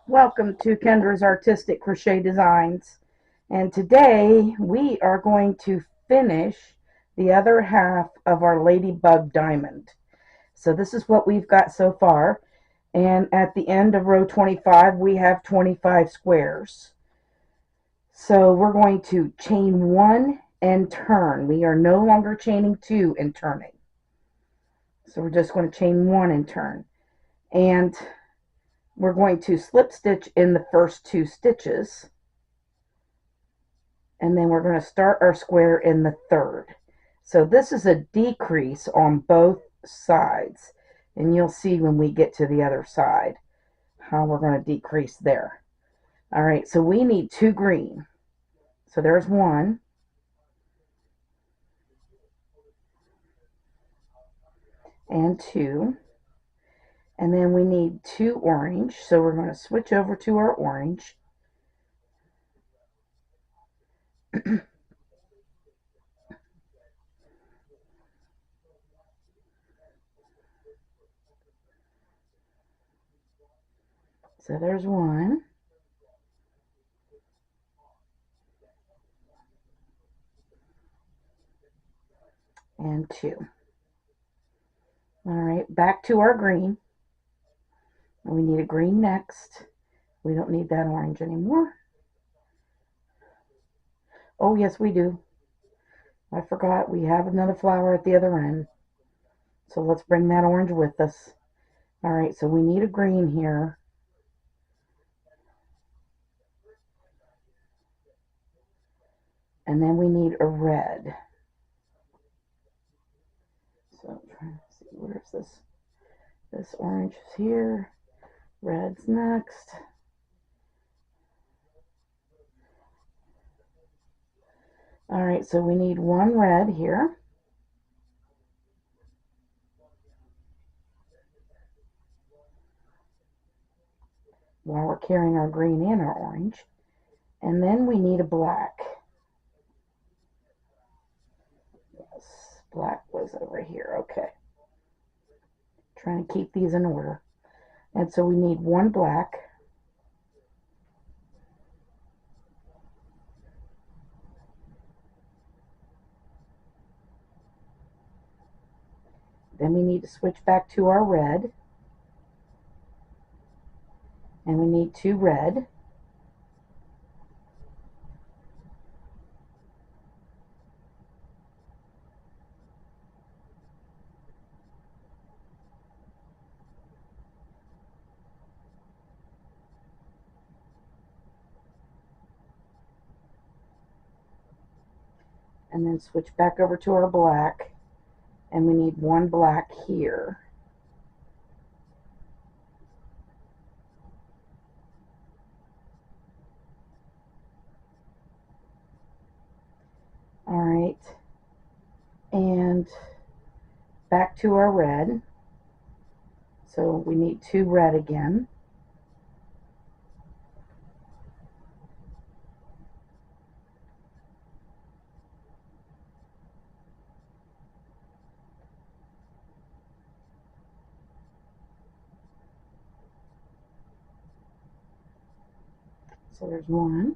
Welcome to Kendra's Artistic Crochet Designs, and today we are going to finish the other half of our Ladybug diamond. So this is what we've got so far, and at the end of row 25 we have 25 squares. So we're going to chain one and turn. We are no longer chaining two and turning. So we're just going to chain one and turn. And we're going to slip stitch in the first two stitches, and then we're going to start our square in the third. So this is a decrease on both sides, and you'll see when we get to the other side how we're going to decrease there. All right, so we need two green. So there's one, and two, and then we need two orange. So we're going to switch over to our orange. So there's one, and two. All right, back to our green. And we need a green next. We don't need that orange anymore. Oh, yes, we do. I forgot we have another flower at the other end. So let's bring that orange with us. All right, so we need a green here. And then we need a red. So I'm trying to see, where's this? This orange is here. Red's next. All right, so we need one red here. While we're carrying our green and our orange. And then we need a black. Yes, black was over here. Okay. Trying to keep these in order. And so we need one black. Then we need to switch back to our red. And we need two red. And then switch back over to our black. And we need one black here. All right. And back to our red. So we need two red again. So there's one.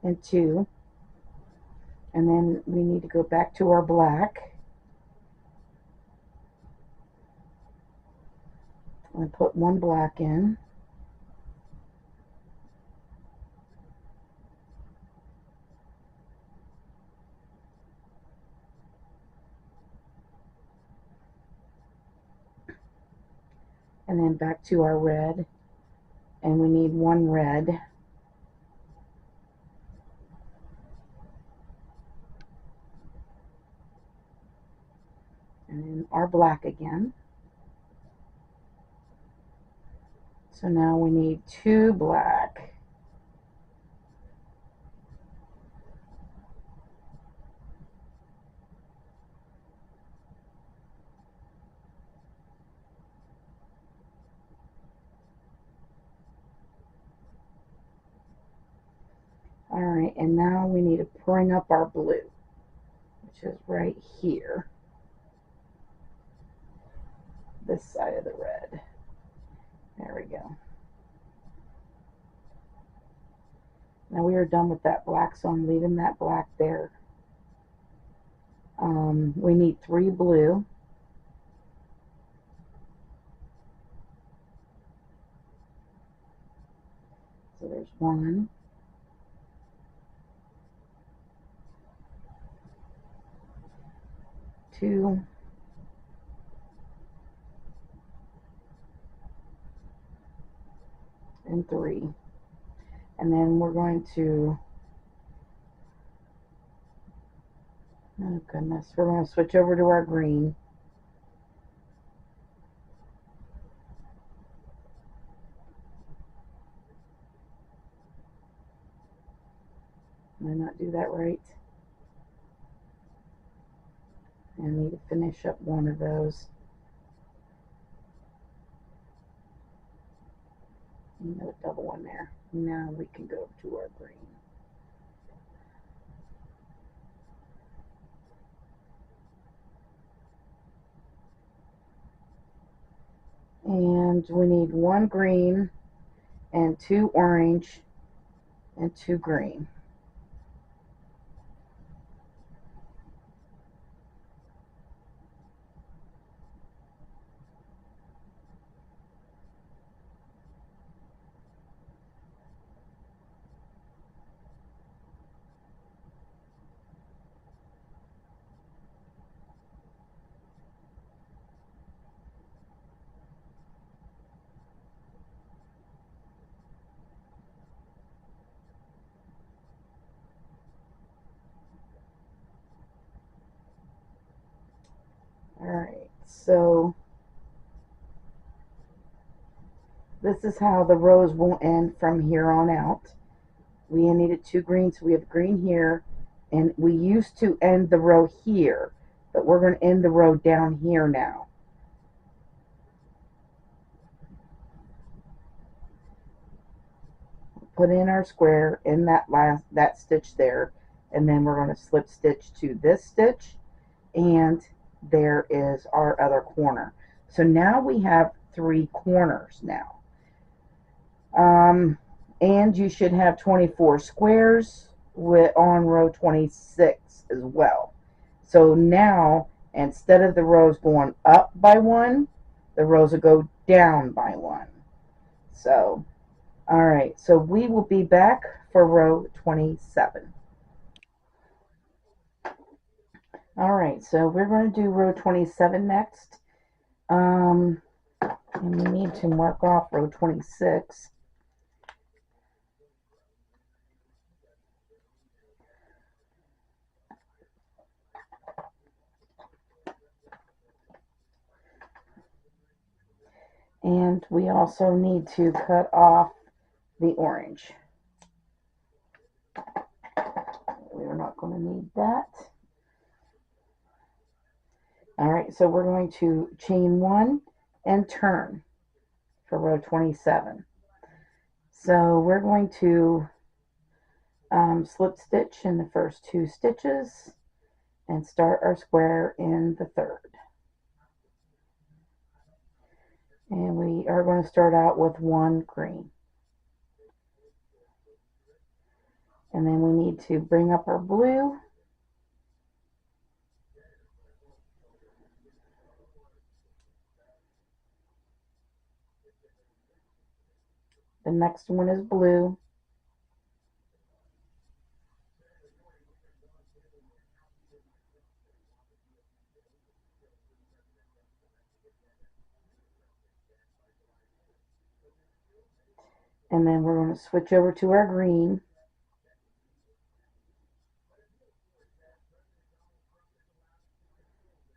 And two. And then we need to go back to our black and put one black in. And then back to our red. And we need one red. And then our black again. So now we need two black. All right, and now we need to bring up our blue, which is right here. this side of the red. There we go. Now we are done with that black, so I'm leaving that black there. We need 3 blue. So there's 1, 2, and 3. And then we're going to, oh goodness, we're going to switch over to our green. Did I not do that right? I need to finish up one of those. No double one there. Now we can go to our green. And we need 1 green and 2 orange and 2 green. Alright, so this is how the rows will end from here on out. We needed 2 greens, so we have green here, and we used to end the row here, but we're going to end the row down here now. Put in our square in that stitch there, and then we're going to slip stitch to this stitch, and there is our other corner. So now we have 3 corners now. And you should have 24 squares on row 26 as well. So now, instead of the rows going up by 1, the rows will go down by 1. So, alright, so we will be back for row 27. Alright, so we're going to do row 27 next. And we need to mark off row 26. And we also need to cut off the orange. We're not going to need that. Alright, so we're going to chain 1 and turn for row 27. So we're going to slip stitch in the first 2 stitches and start our square in the 3rd. And we are going to start out with 1 green. And then we need to bring up our blue. The next one is blue. And then we're going to switch over to our green.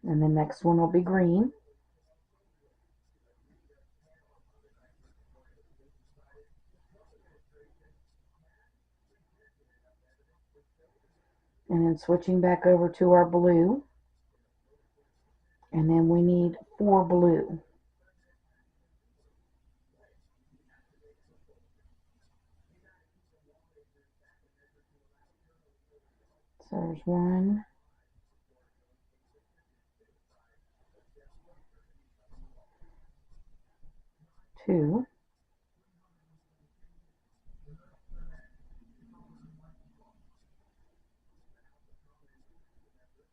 And the next one will be green. And then switching back over to our blue. And then we need 4 blue. So there's 1, 2,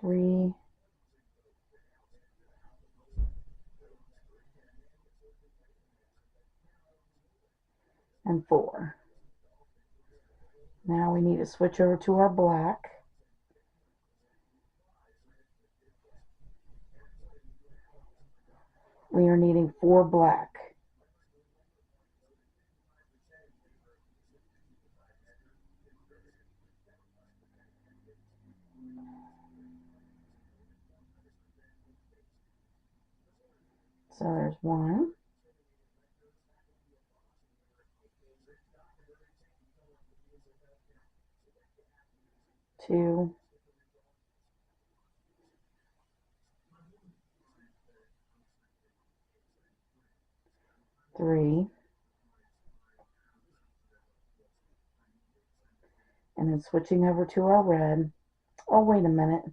3, and 4. Now we need to switch over to our black. We are needing 4 black. So there's 1, 2, 3, and then switching over to our red. Oh, wait a minute.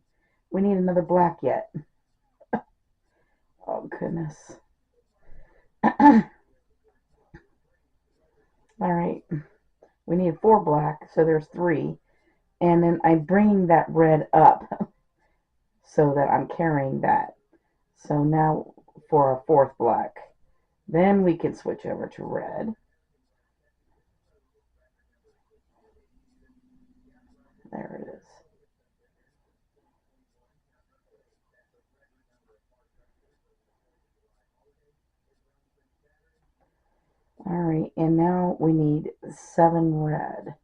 We need another black yet. Oh, goodness. All right. We need 4 black, so there's 3. And then I'm bringing that red up so that I'm carrying that. So now for a 4th black. Then we can switch over to red. There it is. Alright, and now we need 7 red.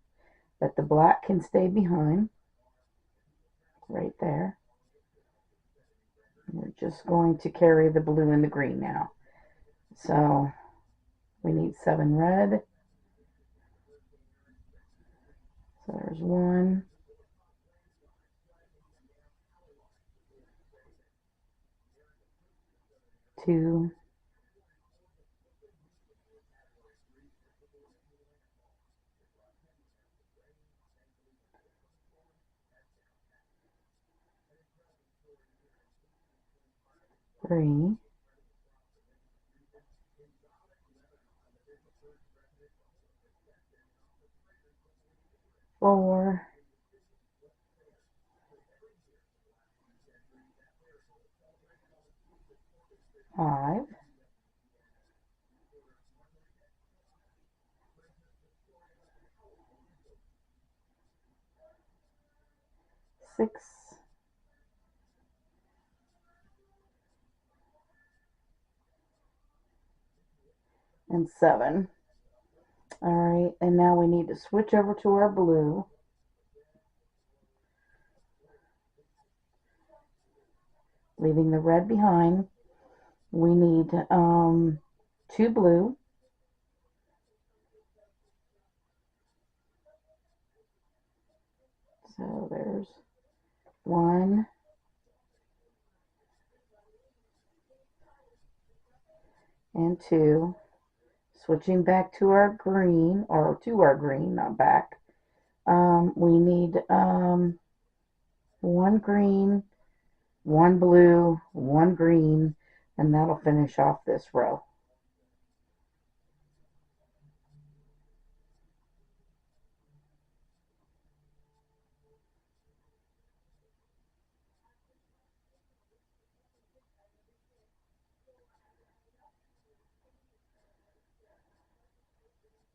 But the black can stay behind. Right there. We're just going to carry the blue and the green now. So we need 7 red. So there's 1, 2, 3, 4, 5, 6, and 7. Alright, and now we need to switch over to our blue. Leaving the red behind. We need 2 blue. So there's 1, and 2. Switching back to our green, or to our green, not back. We need 1 green, 1 blue, 1 green, and that'll finish off this row.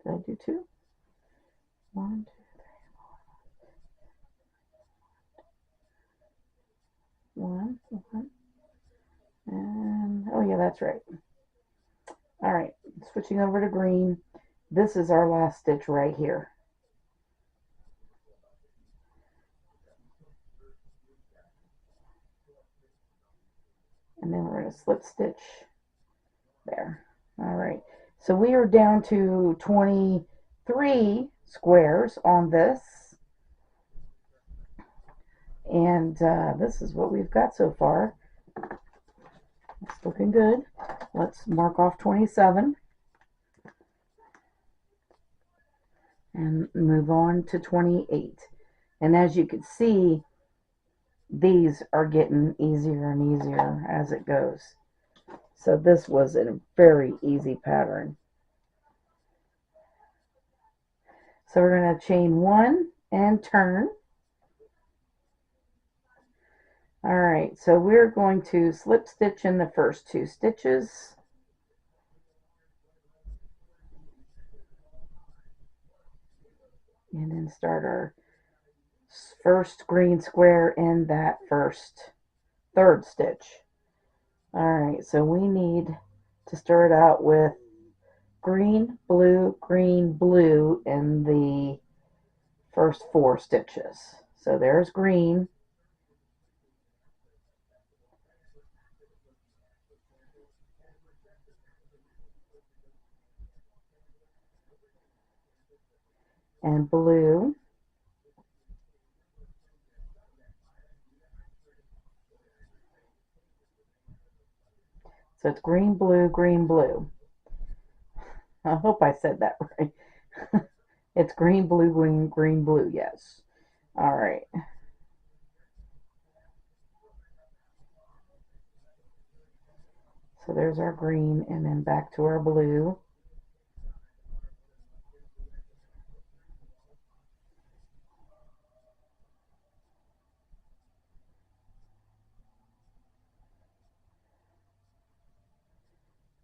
Did I do 2? 1, 2, 3, 1, 1, and oh yeah, that's right. All right, switching over to green. This is our last stitch right here. And then we're going to slip stitch there. All right, so we are down to 23 squares on this. And this is what we've got so far. It's looking good. Let's mark off 27 and move on to 28. And as you can see, these are getting easier and easier as it goes. So this was a very easy pattern. So we're going to chain 1 and turn. Alright, so we're going to slip stitch in the first 2 stitches. And then start our first green square in that third stitch. Alright, so we need to start out with green, blue, green, blue in the first 4 stitches. So there's green. And blue. So it's green, blue, green, blue. I hope I said that right. It's green, blue, green, green, blue, yes. All right. So there's our green, and then back to our blue.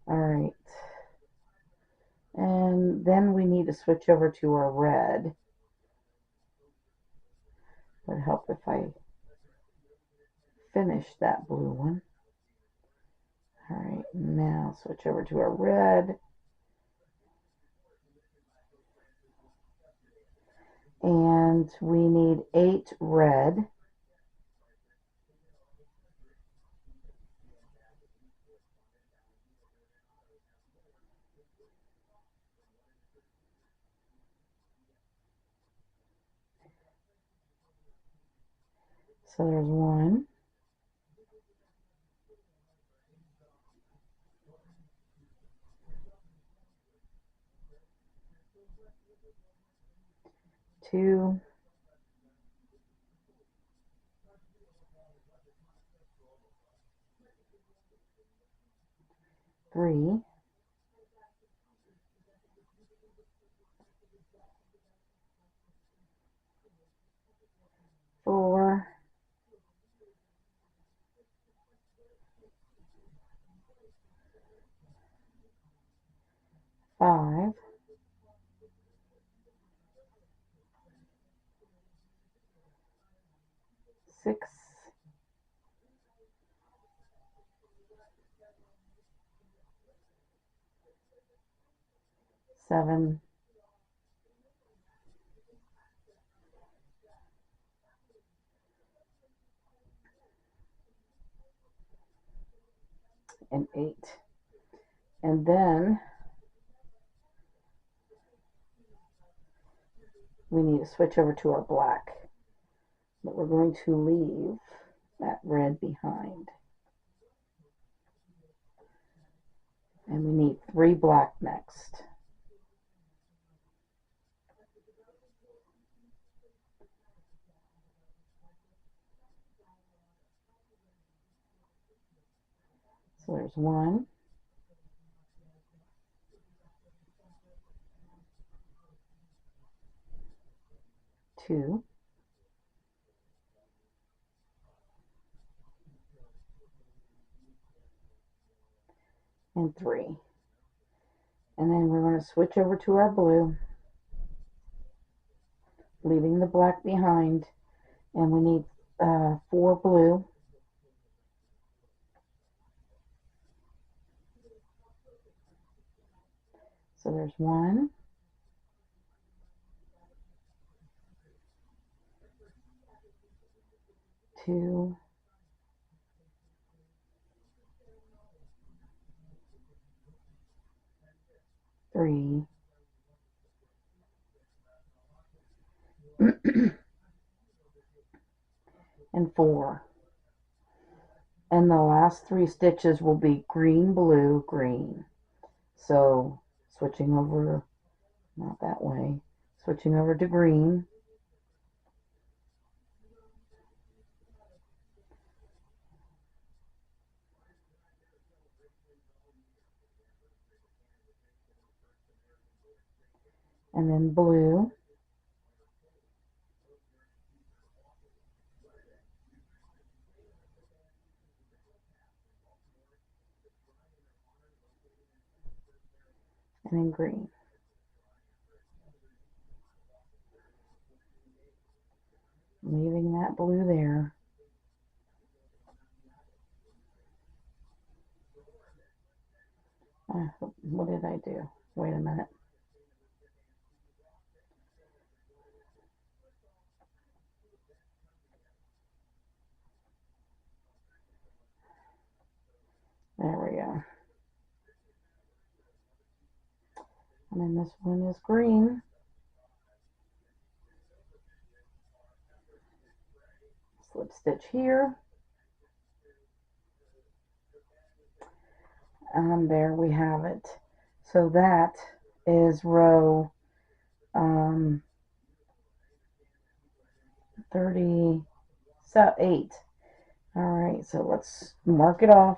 All right. And then we need to switch over to our red. Would help if I finish that blue one. All right, now switch over to our red. And we need 8 red. So there's 1. 2. 3. 4. 5. 6. 7. And 8. And then we need to switch over to our black. But we're going to leave that red behind. And we need 3 black next. So there's 1. 2. And 3. And then we're going to switch over to our blue, leaving the black behind. And we need 4 blue. So there's 1. 2. 3. And 4. And the last 3 stitches will be green, blue, green. So switching over, not that way, switching over to green. And then blue. and then green. Leaving that blue there. What did I do? Wait a minute. There we go. And then this one is green. Slip stitch here. And there we have it. So that is row 38. All right, so let's mark it off.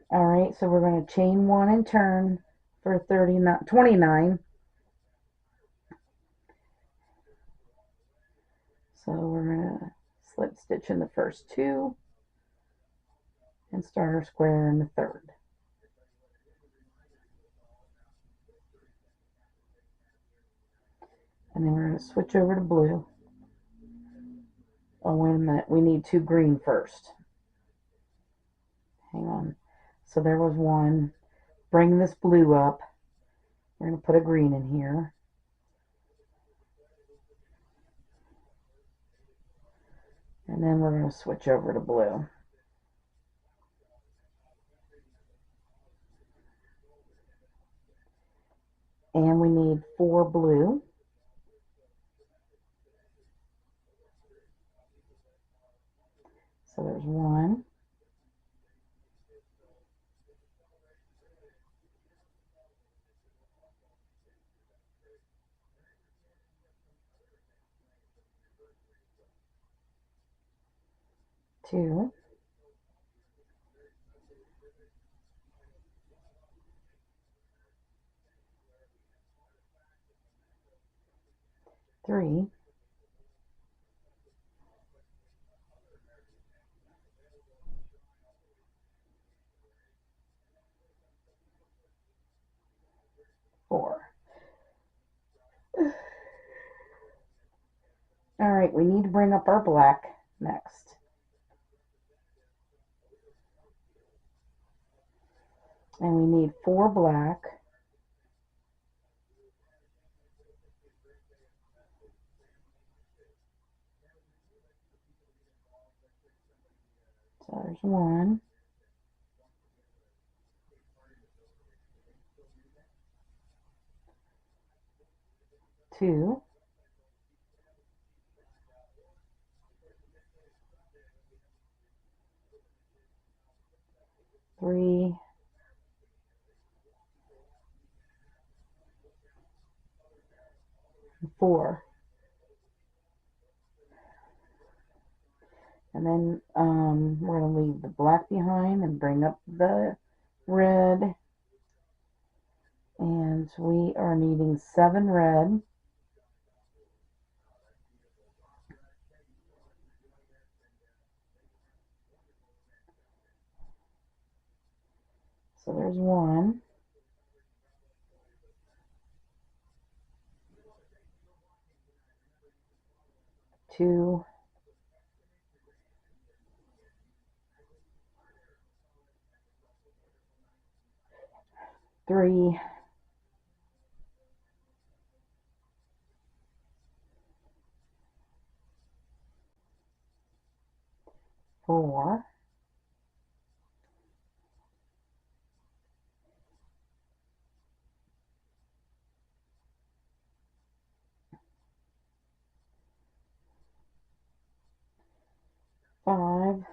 All right, so we're going to chain one and turn for 29. So we're going to slip stitch in the first two and start our square in the third. And then we're going to switch over to blue. Oh, wait a minute, we need two green first. Hang on. So there was one. Bring this blue up. We're going to put a green in here. And then we're going to switch over to blue. And we need 4 blue. So there's 1. 2. 3. 4. All right, we need to bring up our black next. And we need 4 black. So there's 1. 2. 3. 4. And then we're going to leave the black behind and bring up the red. And we are needing 7 red. So there's 1. 2. 3. 4. 5.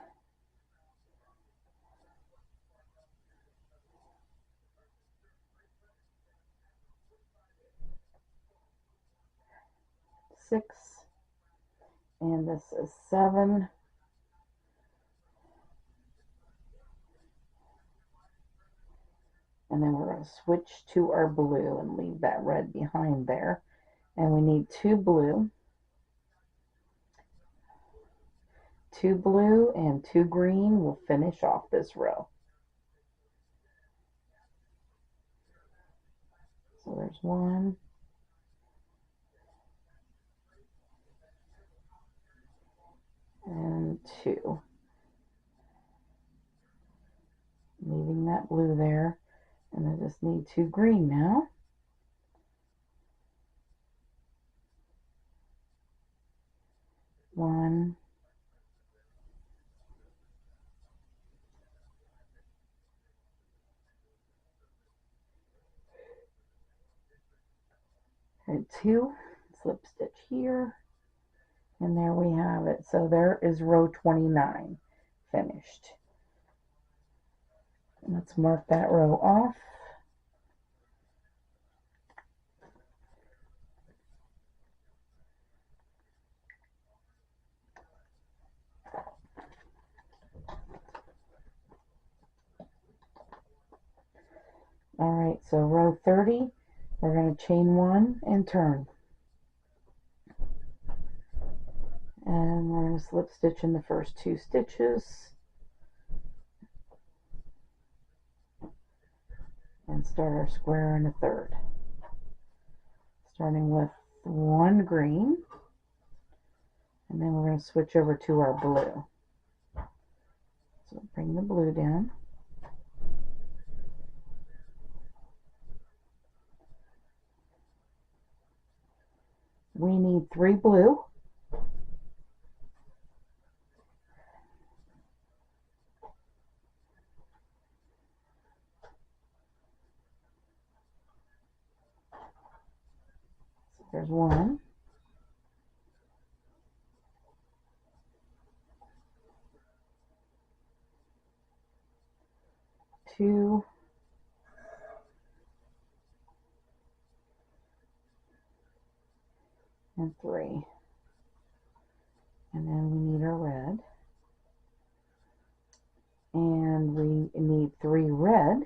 6. And this is 7. And then we're going to switch to our blue and leave that red behind there. and we need two blue and two green will finish off this row. So there's one, and two. Leaving that blue there, and I just need two green now. One, and two, slip stitch here, and there we have it. So there is row 29 finished. Let's mark that row off. Alright, so row 30, we're going to chain one and turn. And we're going to slip stitch in the first two stitches and start our square in a third. Starting with one green, and then we're going to switch over to our blue. So bring the blue down. We need three blue. So there's one. Two. And three. And then we need our red. And we need three red.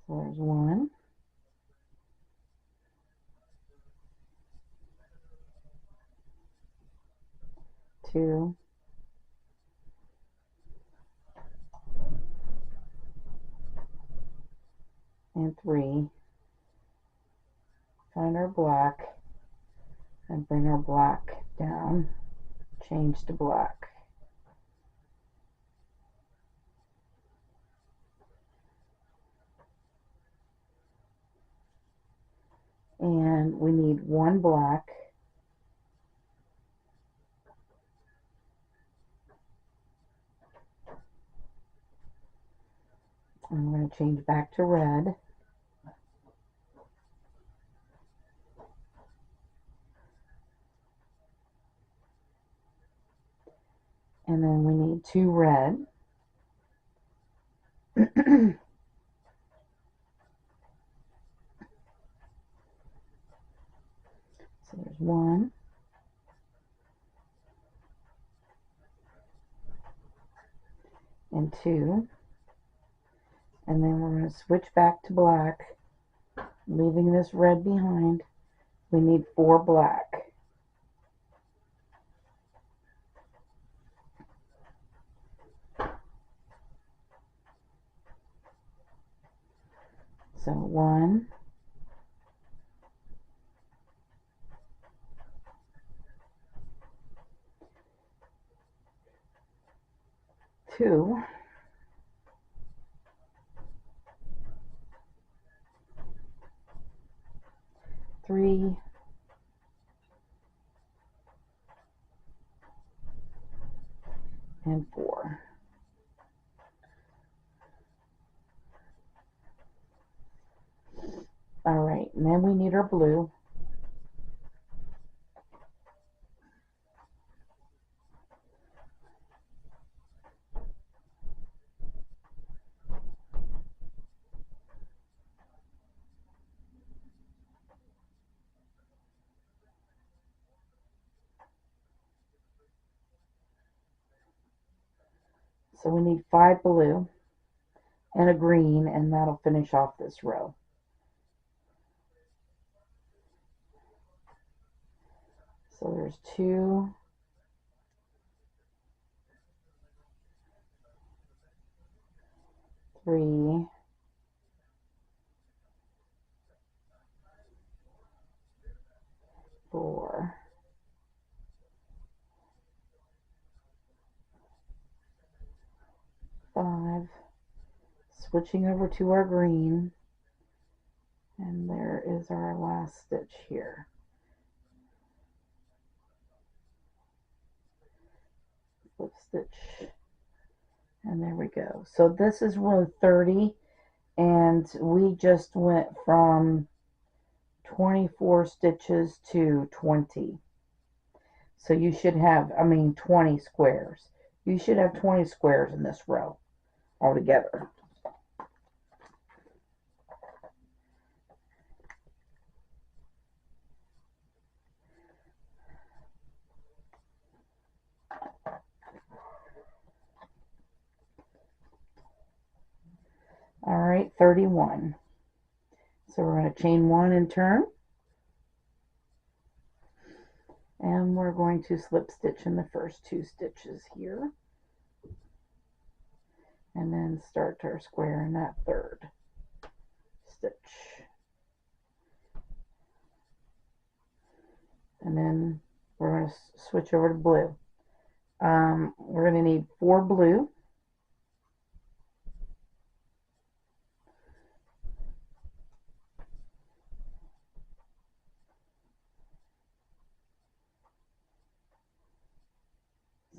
So there's one. Two. And three. Find our black and bring our black down. Change to black. And we need one black. I'm going to change back to red. And then we need two red. So there's one. And two. And then we're going to switch back to black, leaving this red behind. We need four black. So one, two, three, and four. All right, and then we need our blue. So we need 5 blue and a green, and that'll finish off this row. So there's 2, 3, 4, 5. Switching over to our green, and there is our last stitch here. Slip stitch, and there we go. So this is row 30, and we just went from 24 stitches to 20. So you should have, 20 squares. You should have 20 squares in this row altogether. All right, 31. So we're going to chain 1 and turn. And we're going to slip stitch in the first 2 stitches here. And then start our square in that third stitch. And then we're going to switch over to blue. We're going to need 4 blue.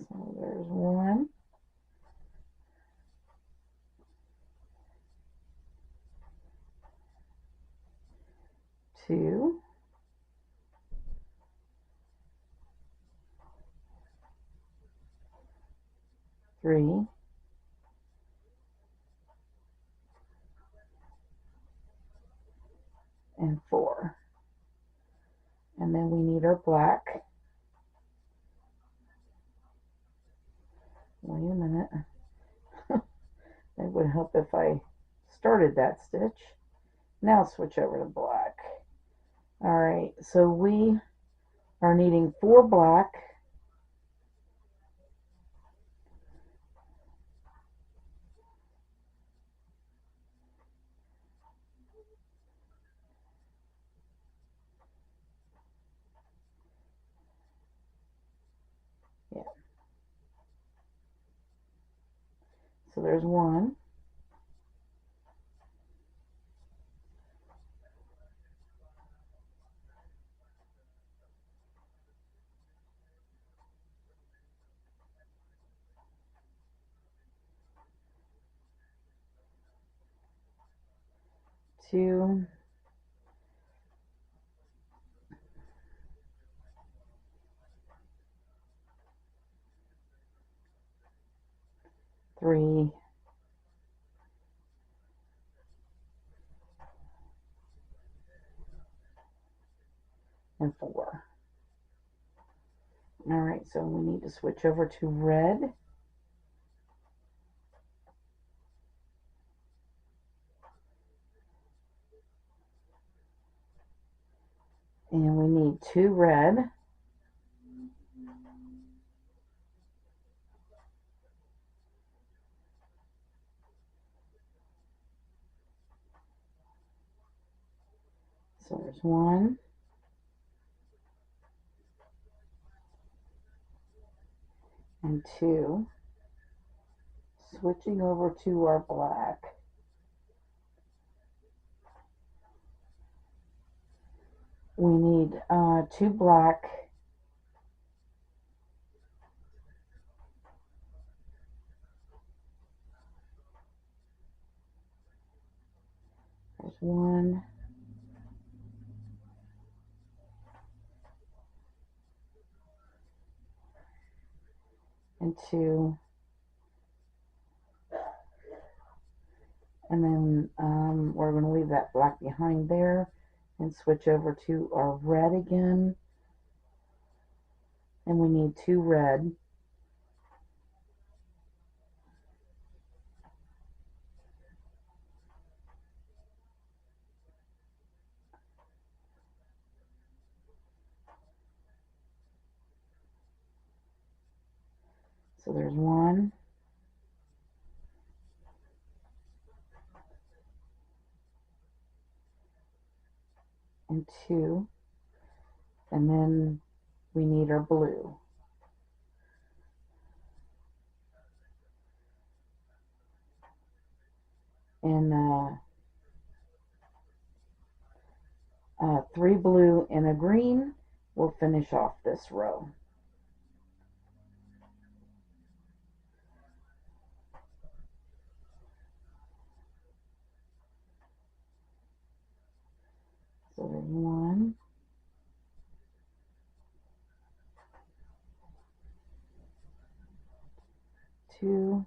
So there's 1. 2. 3. And 4. And then we need our black. Wait a minute. It would help if I started that stitch. Now switch over to black. Alright, so we are needing 4 black, yeah. So there's 1. 2. 3. And 4. Alright, so we need to switch over to red. And we need 2 red. So there's 1. And 2. Switching over to our black. We need 2 black. There's 1. And 2. And then we're going to leave that black behind there and switch over to our red again. And we need 2 red. So there's 1, and 2, and then we need our blue. And 3 blue and a green will finish off this row. So there's 1, 2,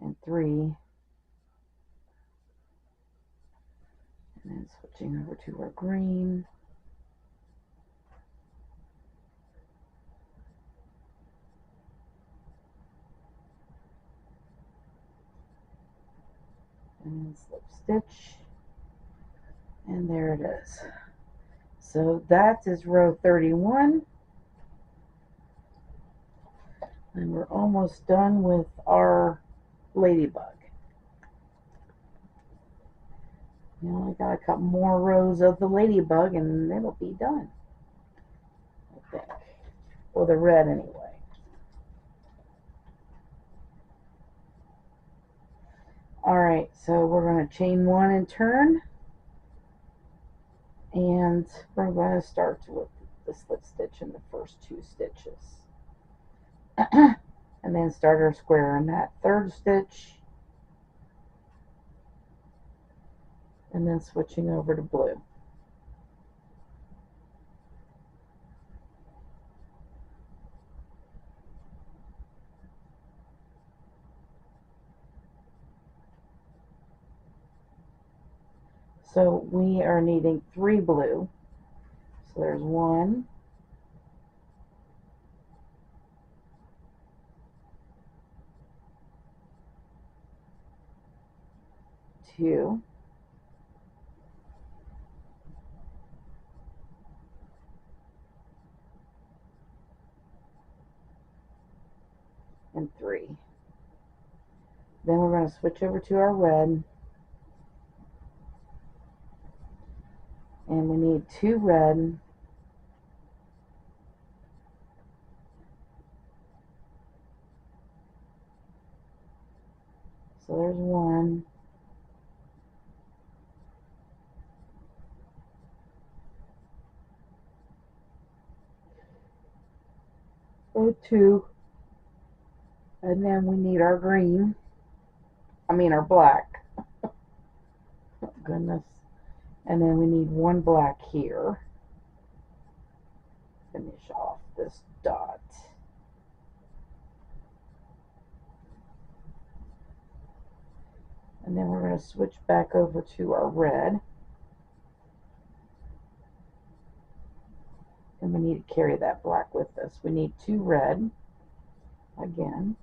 and 3, and then switching over to our green. And then slip stitch, and there it is. So that is row 31, and we're almost done with our ladybug. You only got a couple more rows of the ladybug and it'll be done, I think. Or the red anyway. Alright, so we're going to chain 1 and turn. And we're going to start with the slip stitch in the first 2 stitches. And then start our square in that 3rd stitch. And then switching over to blue. So we are needing 3 blue. So there's 1, 2, and 3. Then we're going to switch over to our red. And we need 2 red, so there's 1, 2, and then we need our green, our black, oh, goodness, and then we need 1 black here, finish off this dot. And then we're going to switch back over to our red. And we need to carry that black with us. We need 2 red again.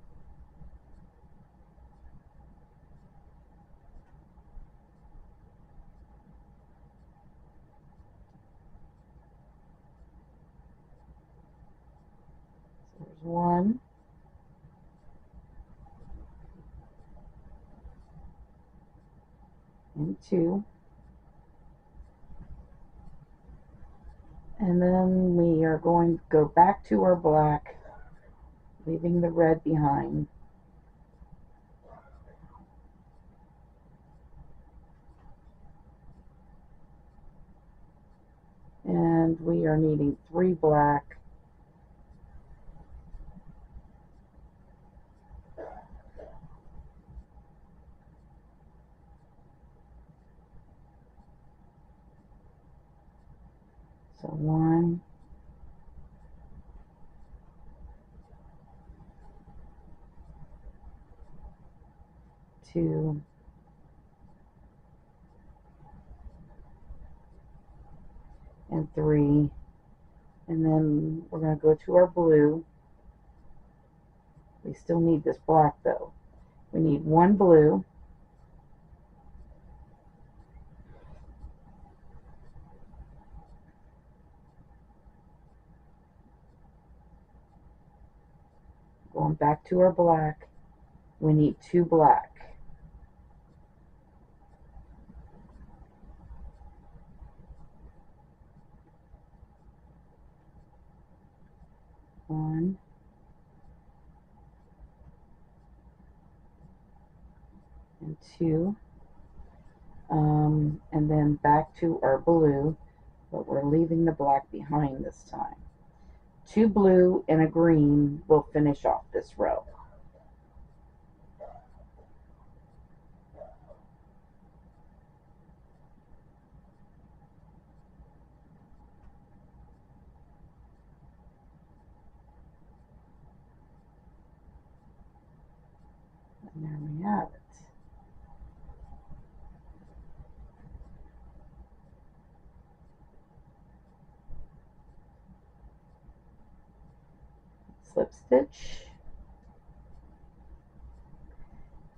So there's 1. And 2. And then we are going to go back to our black, leaving the red behind. And we are needing 3 black. So 1, 2, and 3. And then we're going to go to our blue. We still need this black though. We need 1 blue, Going back to our black, we need 2 black. One, and 2, and then back to our blue, but we're leaving the black behind this time. 2 blue and a green will finish off this row. And there we have it. Slip stitch,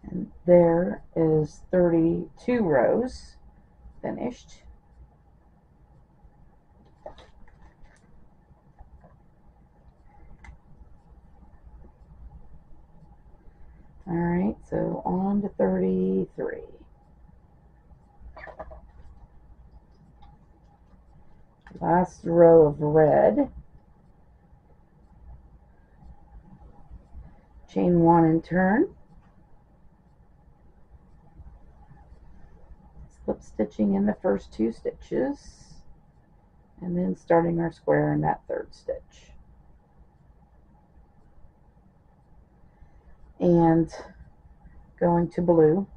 and there is 32 rows finished. Alright, so on to 33. Last row of red. Chain 1 and turn. Slip stitching in the first 2 stitches, and then starting our square in that 3rd stitch. And going to blue.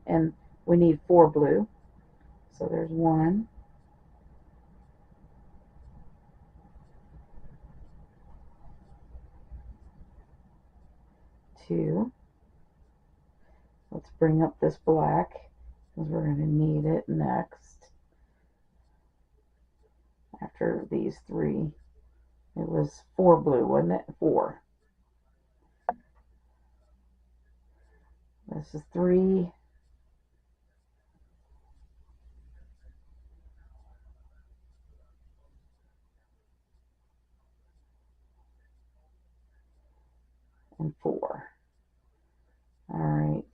And we need 4 blue. So there's 1, 2. Let's bring up this black because we're going to need it next. After these 3, it was 4 blue, wasn't it? 4. This is 3. And 4. All right.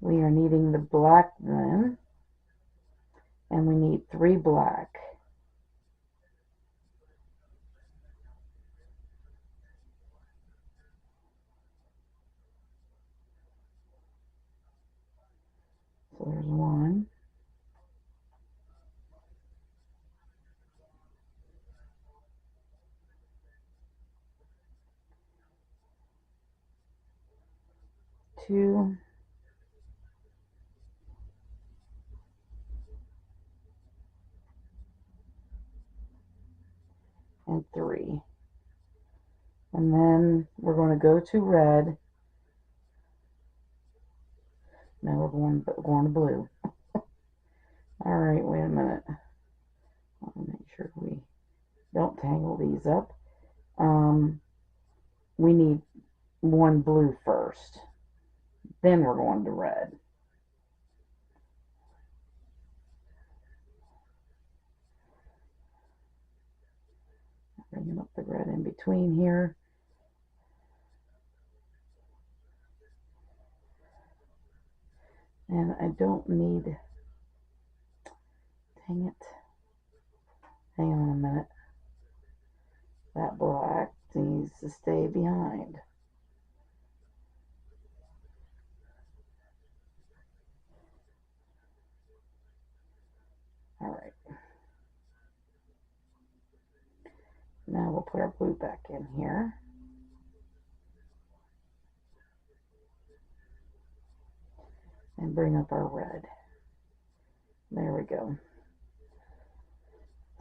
We are needing the black then, and we need 3 black. So there's 1, 2, and 3. And then we're going to go to red. Now we're going to blue. All right, wait a minute. Let me make sure we don't tangle these up. We need 1 blue first. Then we're going to red. Bringing up the red in between here. And I don't need, dang it, hang on a minute. That black needs to stay behind. All right. Now we'll put our blue back in here. And bring up our red. There we go.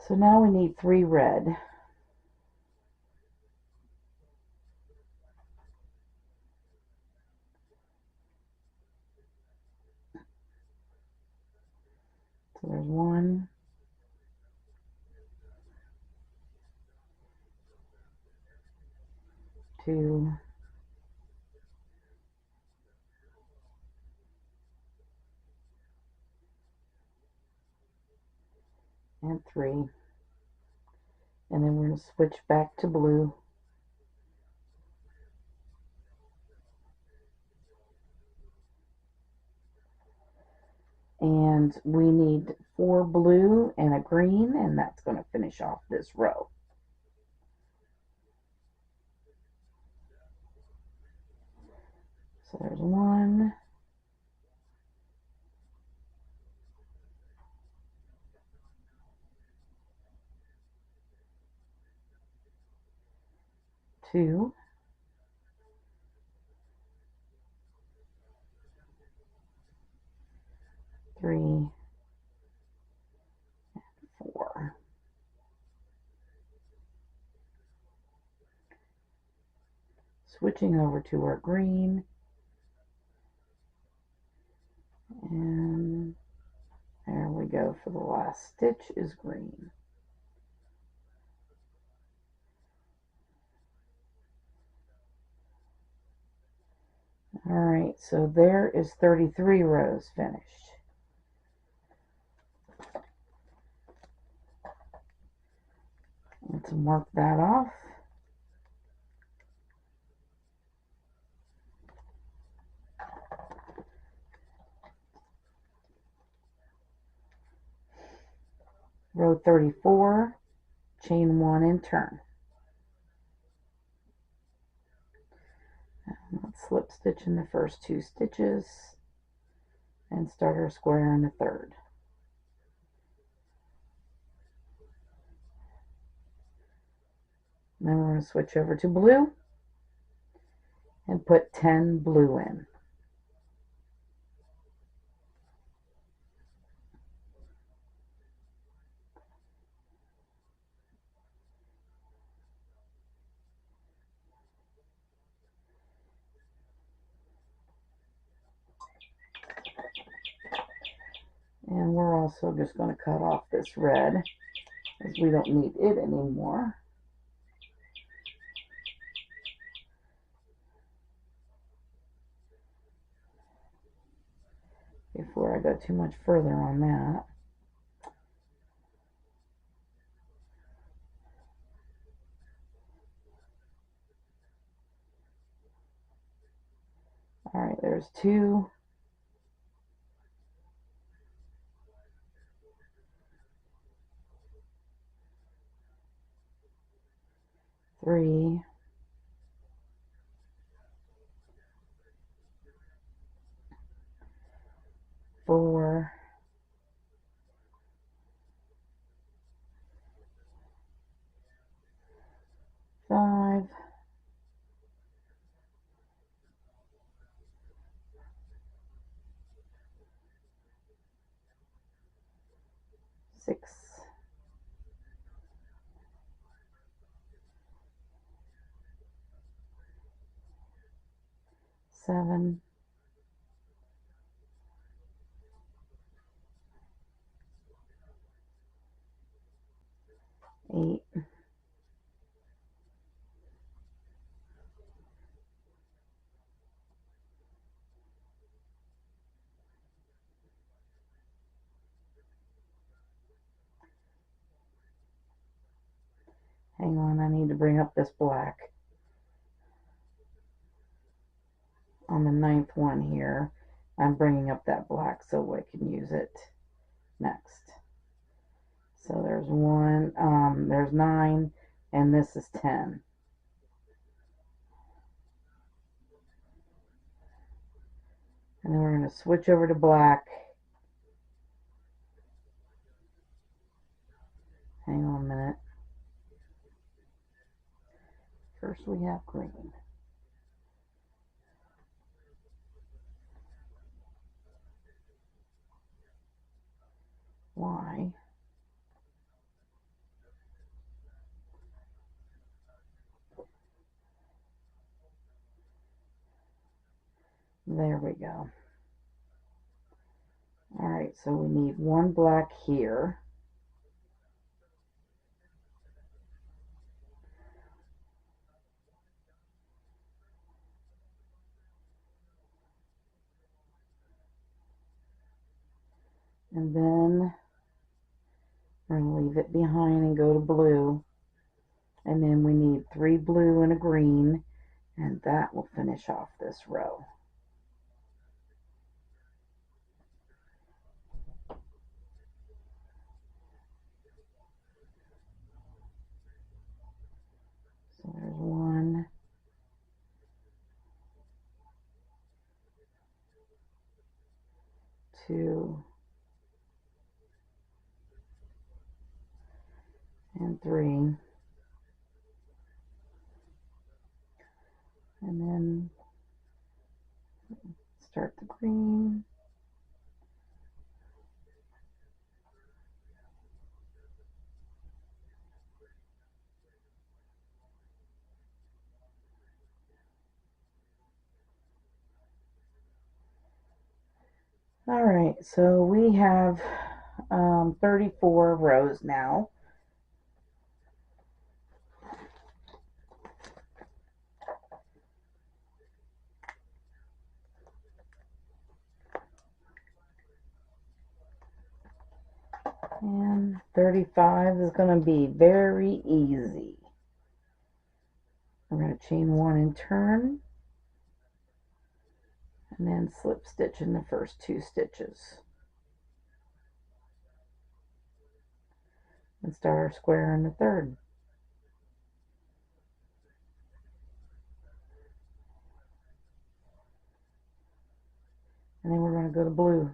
So now we need 3 red. So there's 1, 2, and 3, and then we're going to switch back to blue. And we need 4 blue and a green, and that's going to finish off this row. So there's 1, 2, 3, and 4. Switching over to our green, and there we go. For the last stitch is green. Alright, so there is 33 rows finished. Let's mark that off. Row 34, chain 1 and turn. Let's slip stitch in the first 2 stitches and start our square in the third. Then we're going to switch over to blue and put 10 blue in. And we're also just going to cut off this red, as we don't need it anymore. Before I go too much further on that. Alright, there's 2. 3, 4, 5, 6, 7, 8, 'Hang on, I need to bring up this black on the 9th one here. I'm bringing up that black so I can use it next. So there's 1, there's 9, and this is 10. And then we're going to switch over to black. Hang on a minute. First we have green. Y. There we go. Alright, so we need 1 black here. And then We're going to leave it behind and go to blue. And then we need 3 blue and a green, and that will finish off this row. So there's 1, 2, and 3. And then start the green. All right, so we have 34 rows now. And 35 is going to be very easy. I'm going to chain 1 and turn, and then slip stitch in the first 2 stitches. And start our square in the third. And then we're going to go to blue.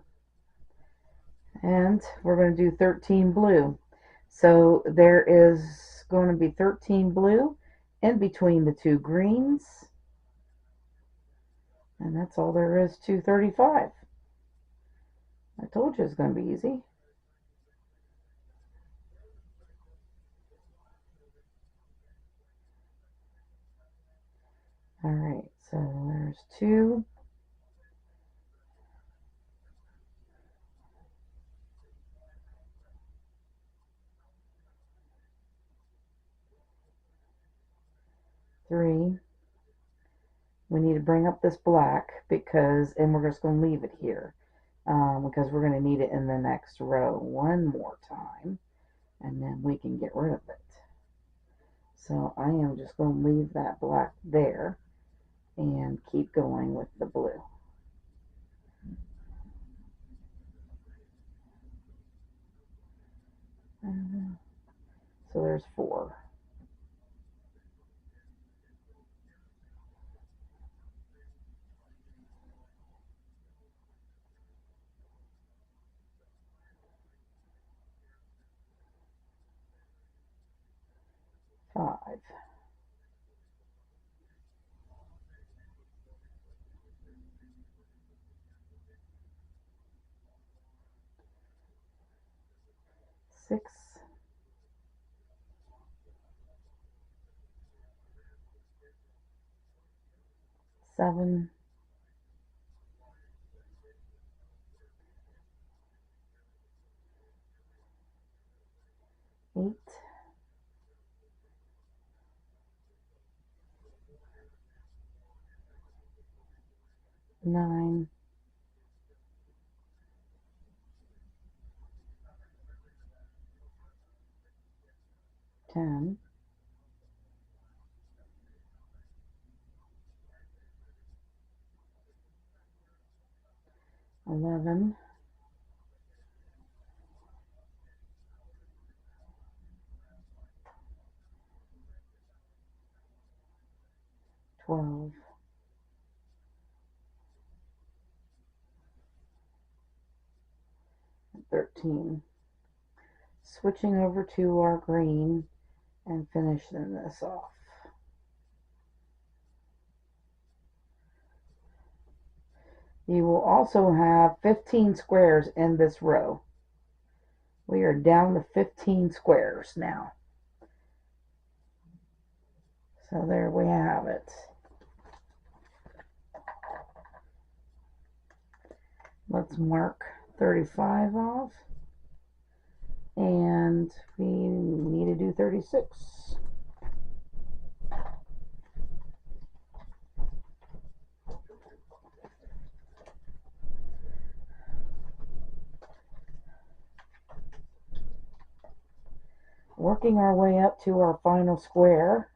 And we're going to do 13 blue. So there is going to be 13 blue in between the 2 greens. And that's all there is to 35. I told you it's going to be easy. All right, so there's 2. 3. We need to bring up this black and we're just going to leave it here because we're going to need it in the next row one more time, and then we can get rid of it. So I am just going to leave that black there and keep going with the blue. So there's 4. Five. 6. 7. 8. 9. 10. 11. 12. 13. Switching over to our green and finishing this off. You will also have 15 squares in this row. We are down to 15 squares now. So there we have it. Let's mark 35 off. And we need to do 36. working our way up to our final square.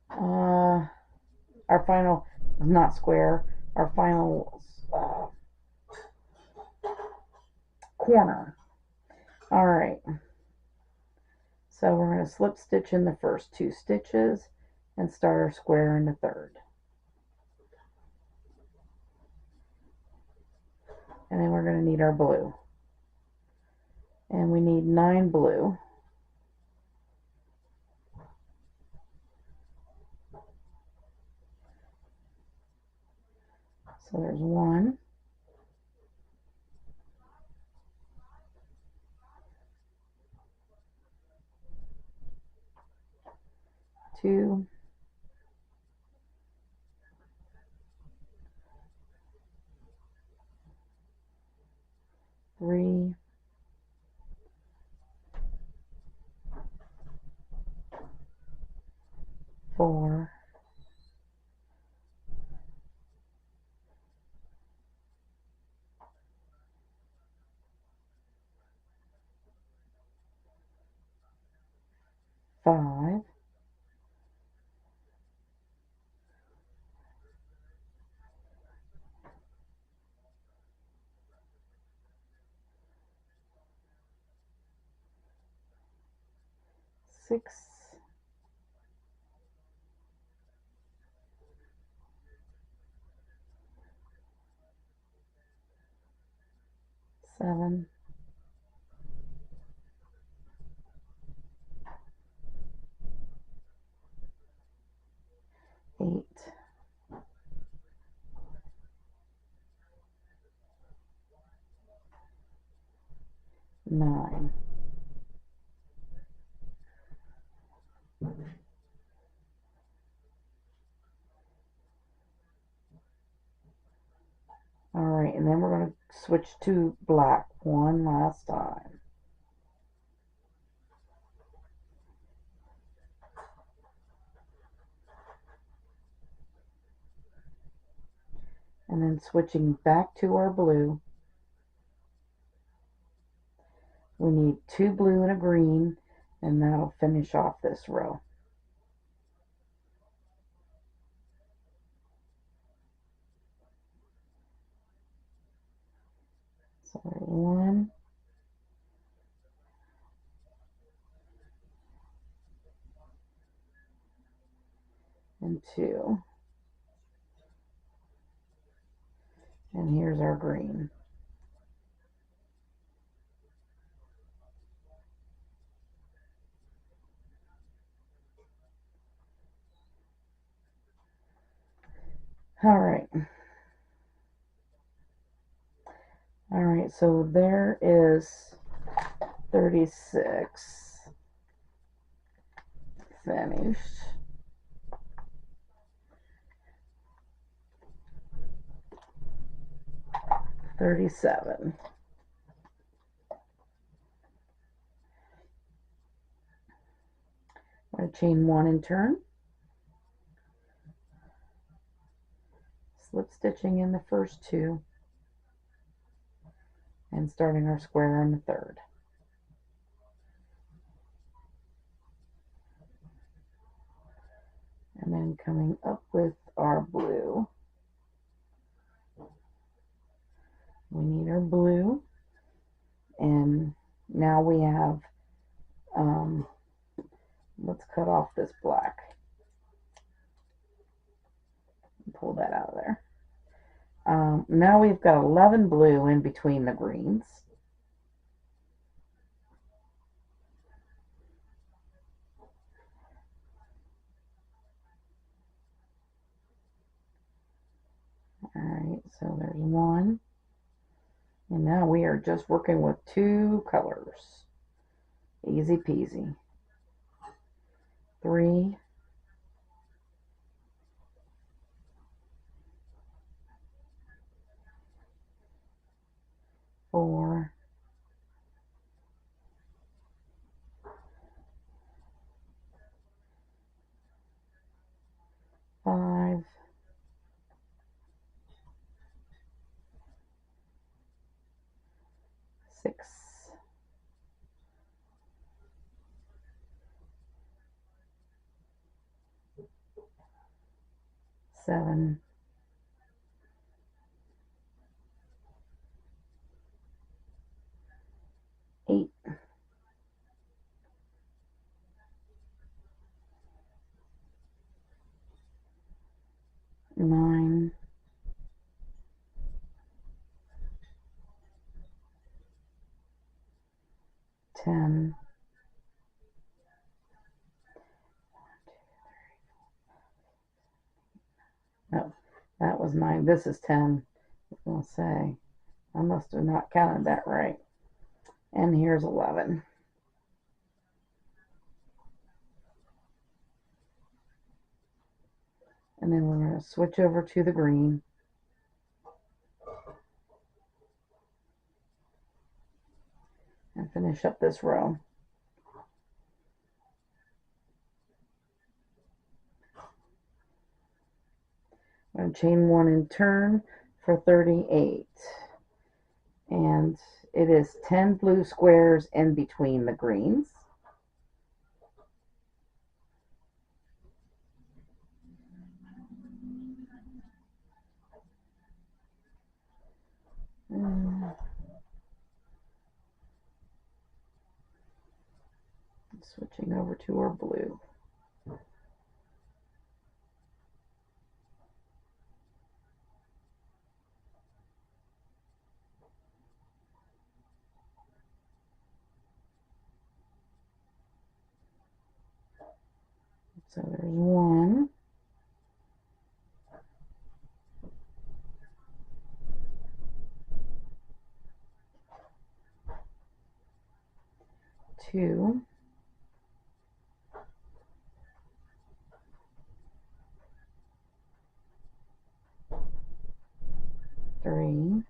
Our final, not square, our final corner. Alright, so we're going to slip stitch in the first 2 stitches and start our square in the third. And then we're going to need our blue. And we need 9 blue. So there's 1, 2, 3, 4, 5, 6, 7, 8, 9. Alright, and then we're going to switch to black one last time. And then switching back to our blue. We need 2 blue and a green, and that'll finish off this row. So there's 1, and 2, and here's our green. Alright. Alright, so there is 36 finished. 37. I'm going to chain 1 and turn. Slip stitching in the first 2 and starting our square in the third. And then coming up with our blue. We need our blue, and now we have, let's cut off this black. Pull that out of there. Now we've got 11 blue in between the greens. Alright, so there's 1. And now we are just working with 2 colors. Easy peasy. 3, 4, 5, 6, 7, 8, 9, 10, 1, 2, 3, 4. No, that was 9. This is 10. I was going to say, I must have not counted that right. And here's 11. And then we're going to switch over to the green. And finish up this row. I'm going to chain 1 and turn for 38. And it is 10 blue squares in between the greens. Switching over to our blue. So there's 1. 2. 3.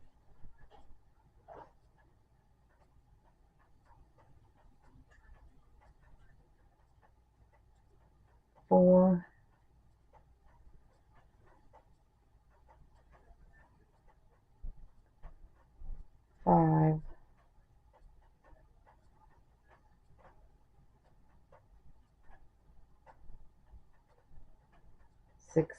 4. 5. 6.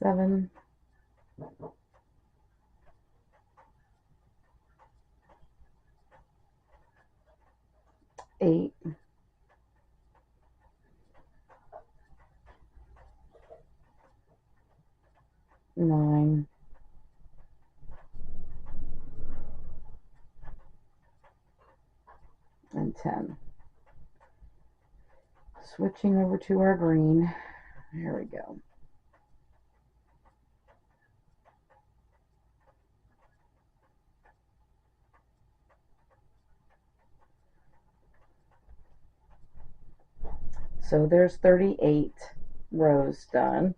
7. 8. 9. And 10. Switching over to our green. Here we go. So there's 38 rows done.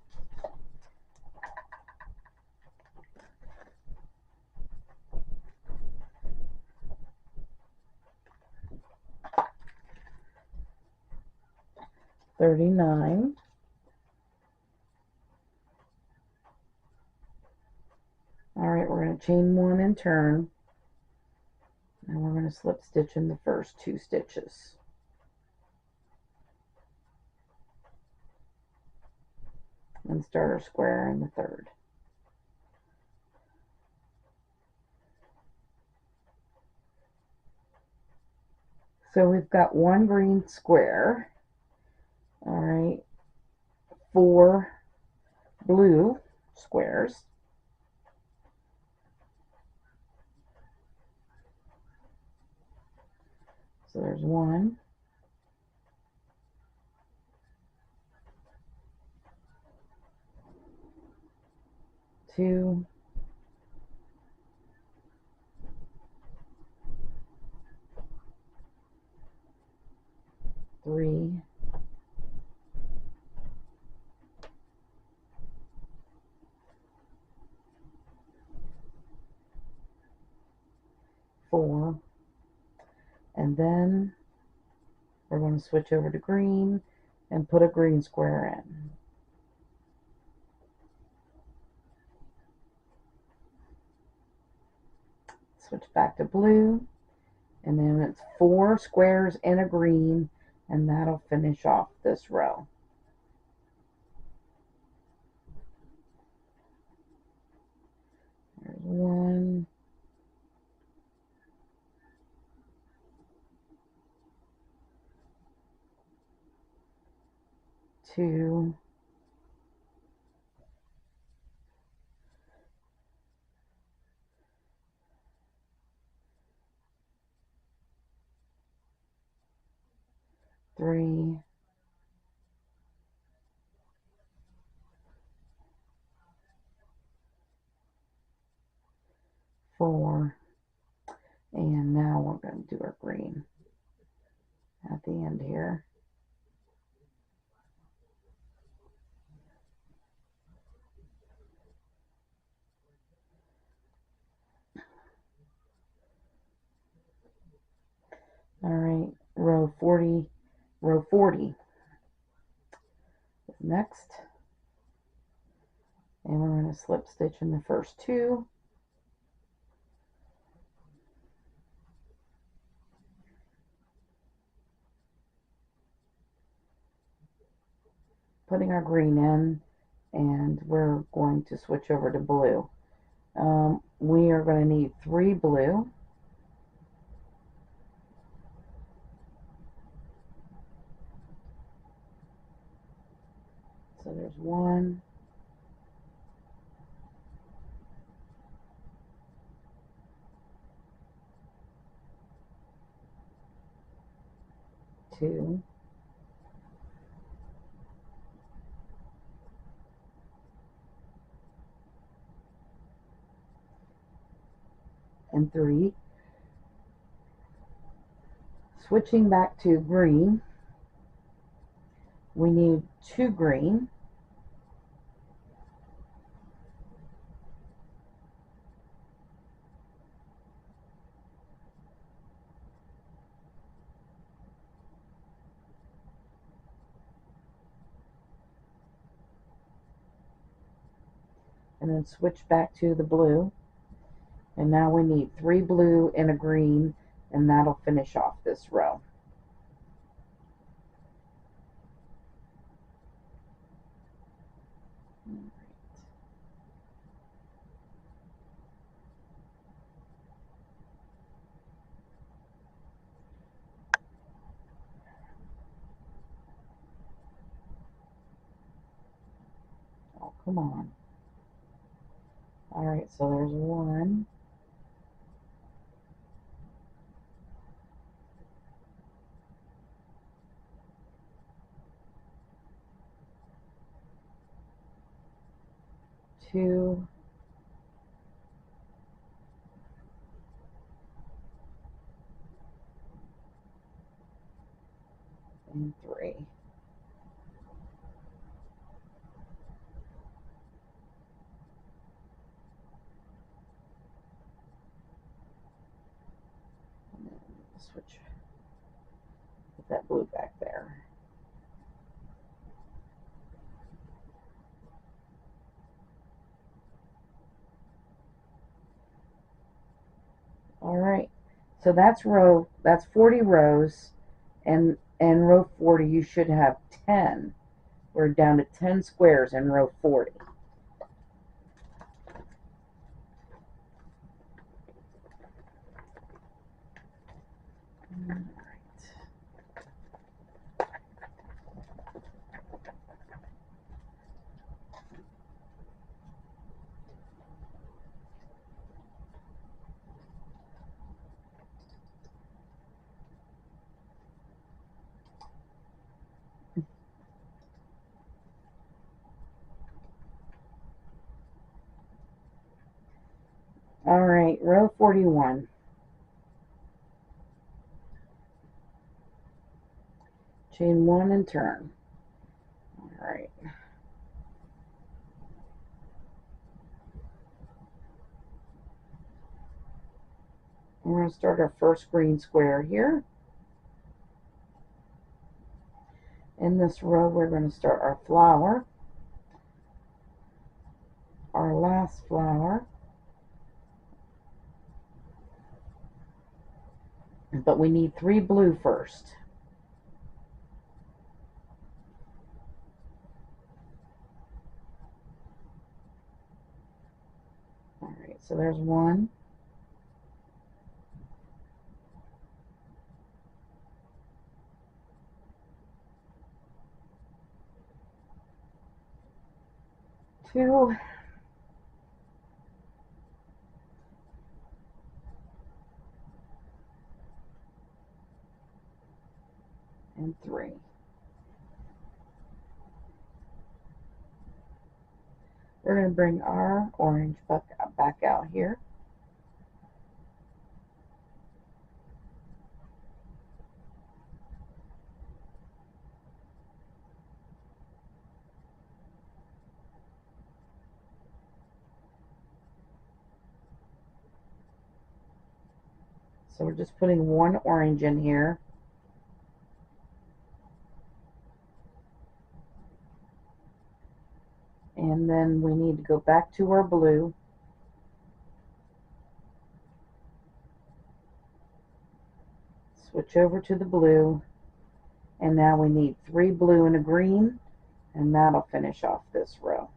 $39. All right, we're going to chain 1 and turn, and we're going to slip stitch in the first 2 stitches. And start our square in the third. So we've got 1 green square. All right, 4 blue squares. So there's 1, 2, 3, 4, and then we're going to switch over to green and put a green square in. Switch back to blue, and then it's 4 squares and a green and that'll finish off this row. There's one, two, three, four, and now we're going to do our green at the end here. All right, row 40 is next, and we're going to slip stitch in the first two. Putting our green in, and we're going to switch over to blue. We are going to need 3 blue. So there's 1, 2, and 3. Switching back to green, we need 2 green. And then switch back to the blue. And now we need 3 blue and a green, and that'll finish off this row. Oh, come on. All right, so there's 1, 2, and 3. And then switch, put that blue back there. All right, so that's 40 rows, and row 40 you should have 10. We're down to 10 squares in row 40. All right, row 41. Chain 1 and turn. All right. We're going to start our first green square here. In this row, we're going to start our flower, our last flower, but we need 3 blue first. So there's one. Two. And three. We're going to bring our orange back out here. So we're just putting one orange in here. And then we need to go back to our blue. Switch over to the blue. And now we need 3 blue and a green. And that'll finish off this row.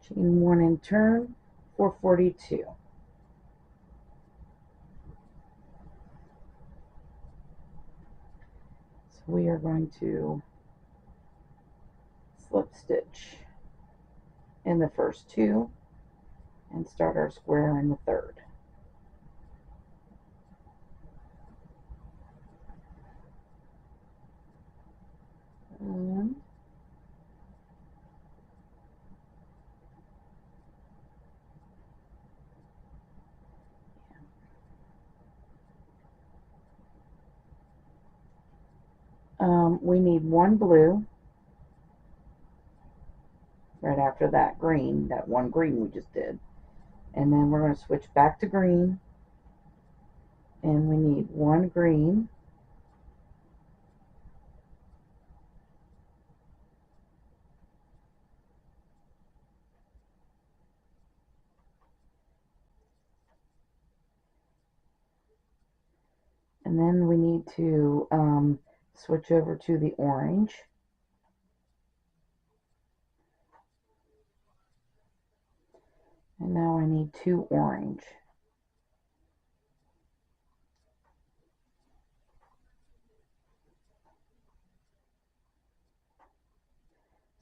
Chain 1 and turn, 442. So we are going to slip stitch in the first 2 and start our square in the third. We need 1 blue right after that green, that 1 green we just did. And then we're going to switch back to green, and we need 1 green. And then we need to switch over to the orange. And now I need 2 orange.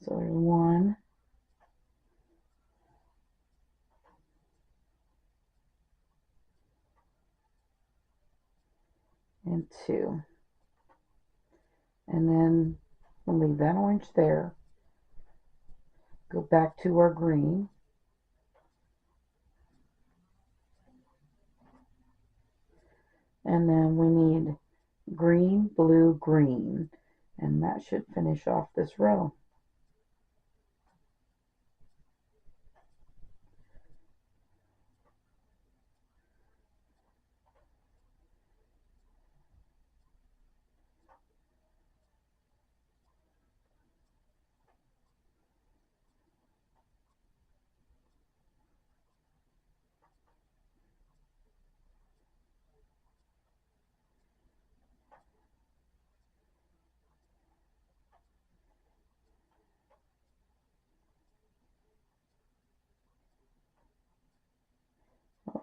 So there's 1. And 2. And then we'll leave that orange there. Go back to our green. And then we need green, blue, green. And that should finish off this row.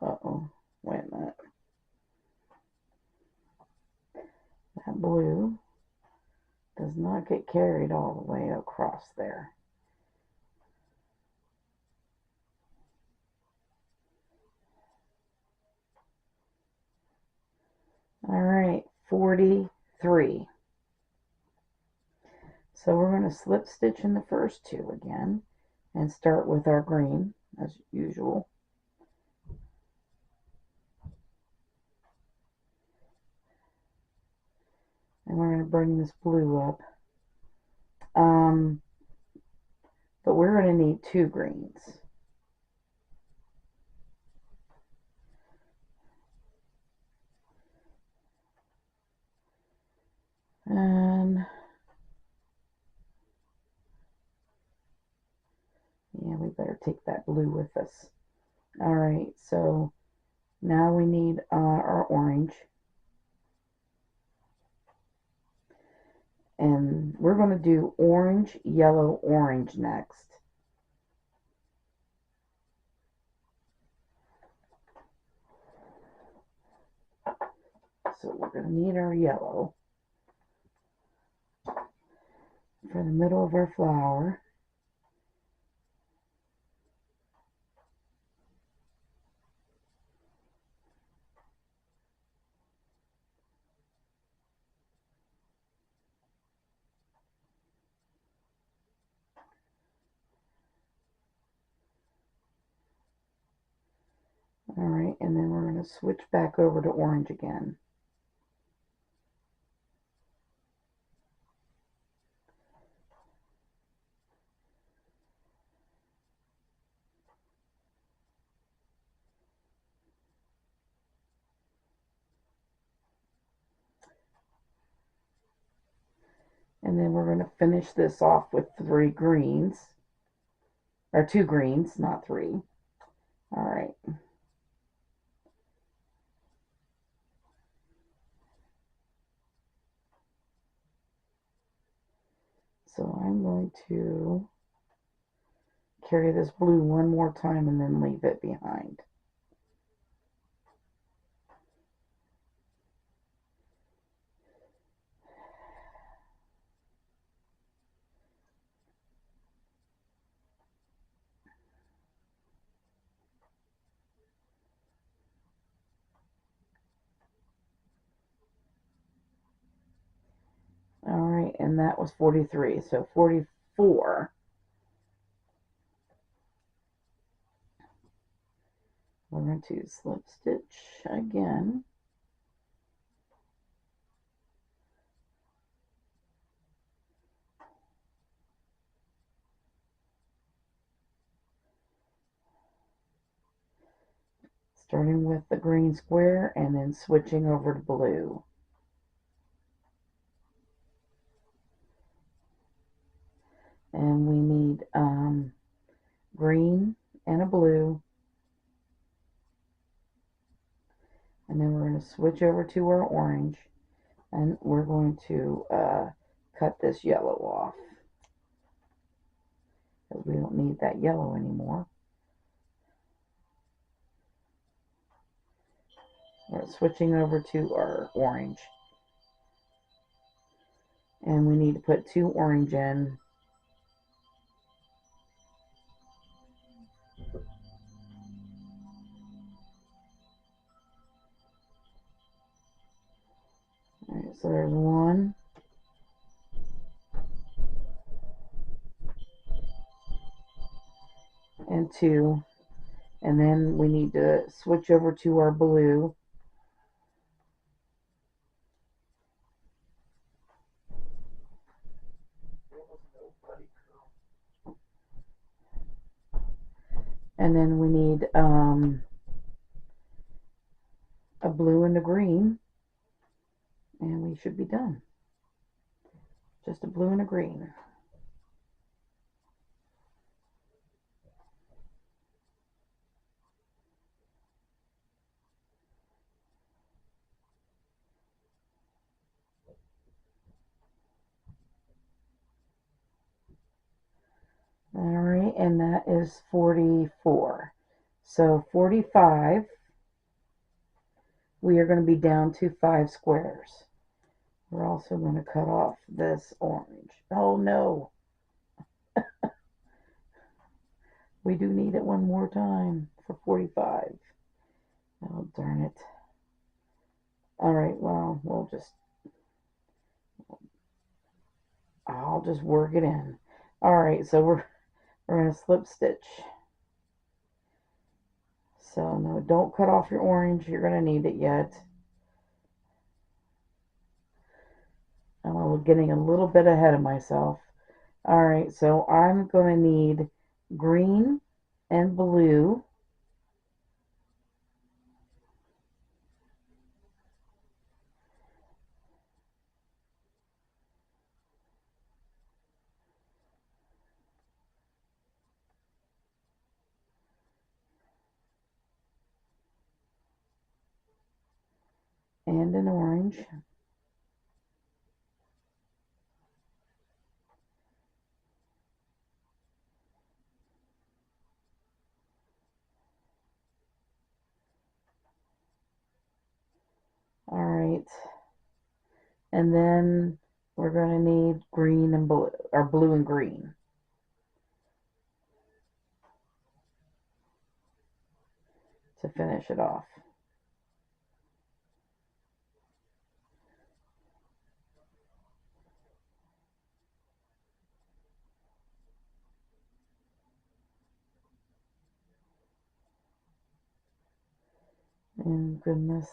Uh-oh, wait a minute. That blue does not get carried all the way across there. All right, 43. So we're going to slip stitch in the first 2 again and start with our green as usual. And we're going to bring this blue up. But we're going to need 2 greens. And yeah, we better take that blue with us. Alright, so now we need our orange. And we're going to do orange, yellow, orange next. So we're going to need our yellow for the middle of our flower. Alright, and then we're going to switch back over to orange again. And then we're going to finish this off with 3 greens. Or 2 greens, not 3. Alright. So I'm going to carry this blue one more time and then leave it behind. Alright, and that was 43, so 44. We're going to slip stitch again. Starting with the green square and then switching over to blue. And we need green and a blue. And then we're going to switch over to our orange. And we're going to cut this yellow off, because we don't need that yellow anymore. We're switching over to our orange. And we need to put 2 orange in. Alright, so there's 1. And 2. And then we need to switch over to our blue. And then we need a blue and a green. And we should be done. Just a blue and a green. Alright, and that is 44. So 45, we are going to be down to 5 squares. We're also going to cut off this orange. Oh no! We do need it one more time for 45. Oh darn it. Alright, well, I'll just work it in. Alright, so we're going to slip stitch. So no, don't cut off your orange. You're going to need it yet. getting a little bit ahead of myself. Alright, so I'm going to need green and blue. And an orange. Alright, and then we're going to need green and blue, or blue and green to finish it off. And goodness.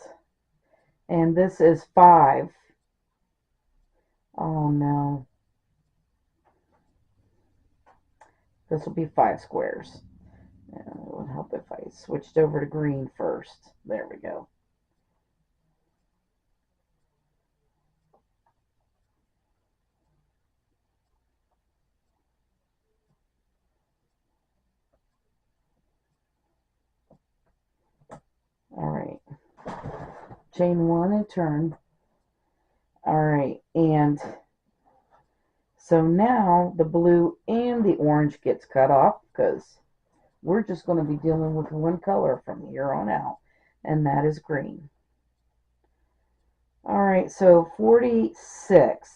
And this is 5. Oh no. This will be 5 squares. And it would help if I switched over to green first. There we go. Alright. Chain 1 and turn. Alright, and so now the blue and the orange gets cut off because we're just going to be dealing with one color from here on out, and that is green. Alright, so 46.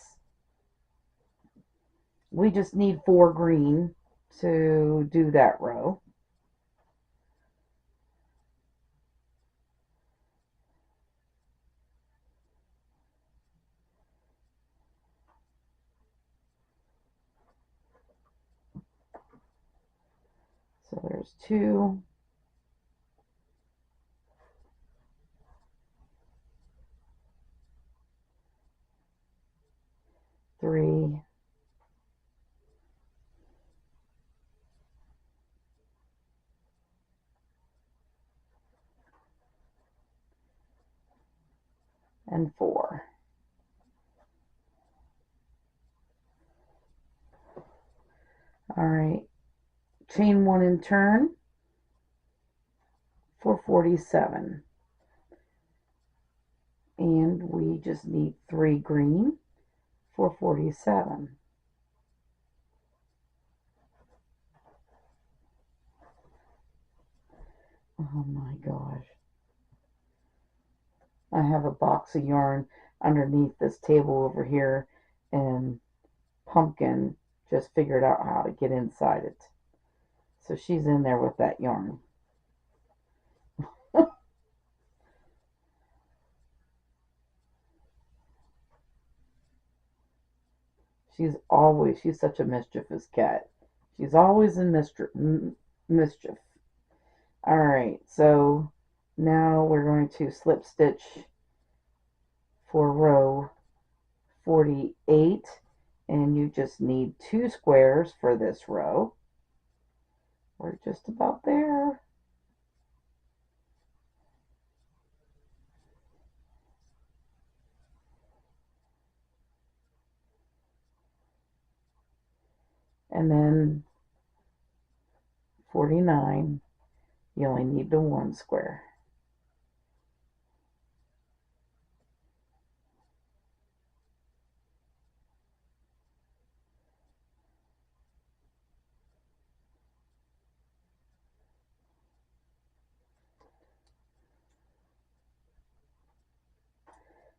We just need 4 green to do that row. So there's 2, 3, 4. Alright, chain 1 and turn for 47. And we just need 3 green for 47. Oh my gosh. I have a box of yarn underneath this table over here, and Pumpkin just figured out how to get inside it. So she's in there with that yarn. She's such a mischievous cat. She's always in mischief. Alright, so now we're going to slip stitch for row 48, and you just need 2 squares for this row. We're just about there. And then 49, you only need the 1 square.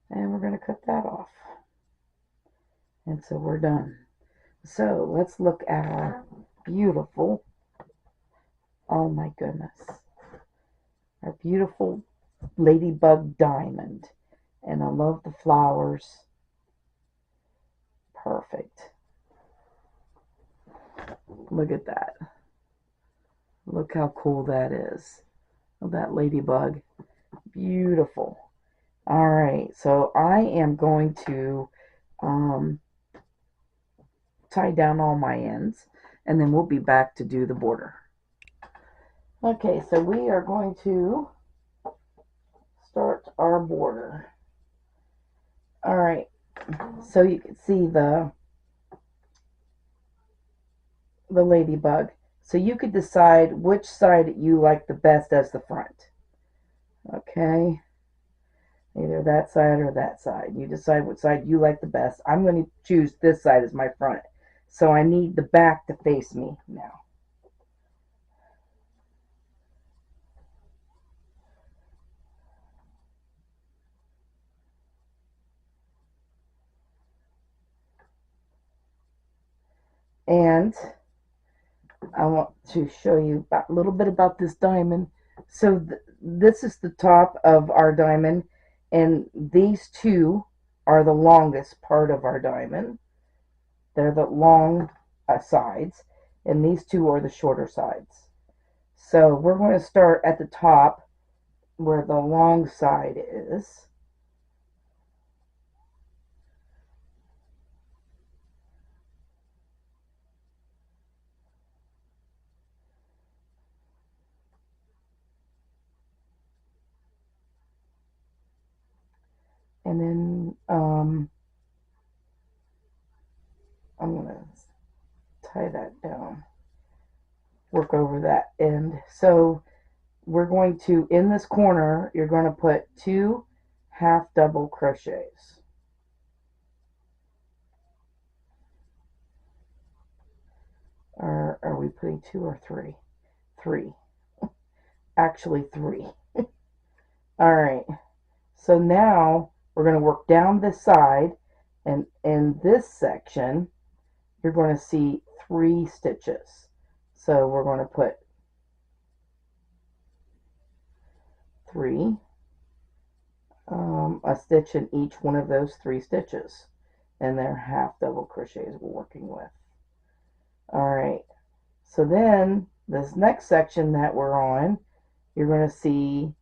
And we're going to cut that off. And so we're done. So let's look at our beautiful, oh my goodness, our beautiful Ladybug diamond. And I love the flowers. Perfect. Look at that. Look how cool that is. Oh, that ladybug. Beautiful. All right, so I am going to tie down all my ends, and then we'll be back to do the border. Okay, so we are going to start our border. All right, so you can see the ladybug. So you could decide which side you like the best as the front. Okay, either that side or that side. You decide what side you like the best. I'm going to choose this side as my front. So I need the back to face me now. And I want to show you a little bit about this diamond. So this is the top of our diamond, and these two are the longest part of our diamond. They're the long sides, and these two are the shorter sides. So we're going to start at the top where the long side is. And then I'm going to tie that down, work over that end. So we're going to, in this corner, you're going to put 2 half double crochets. Or are we putting 2 or 3? 3. Actually 3. Alright, so now we're going to work down this side, and in this section you're going to see 3 stitches. So we're going to put 3, a stitch in each one of those 3 stitches, and they're half double crochets we're working with. Alright, so then this next section that we're on, you're going to see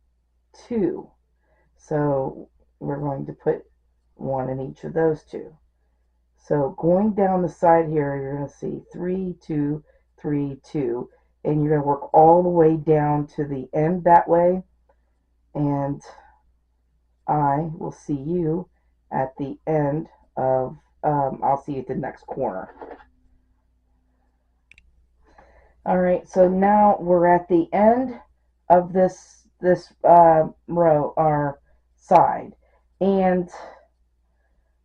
2. So we're going to put 1 in each of those 2. So going down the side here, you're going to see 3, 2, 3, 2, and you're going to work all the way down to the end that way, and I will see you at the end of, I'll see you at the next corner. Alright, so now we're at the end of this row, or side, and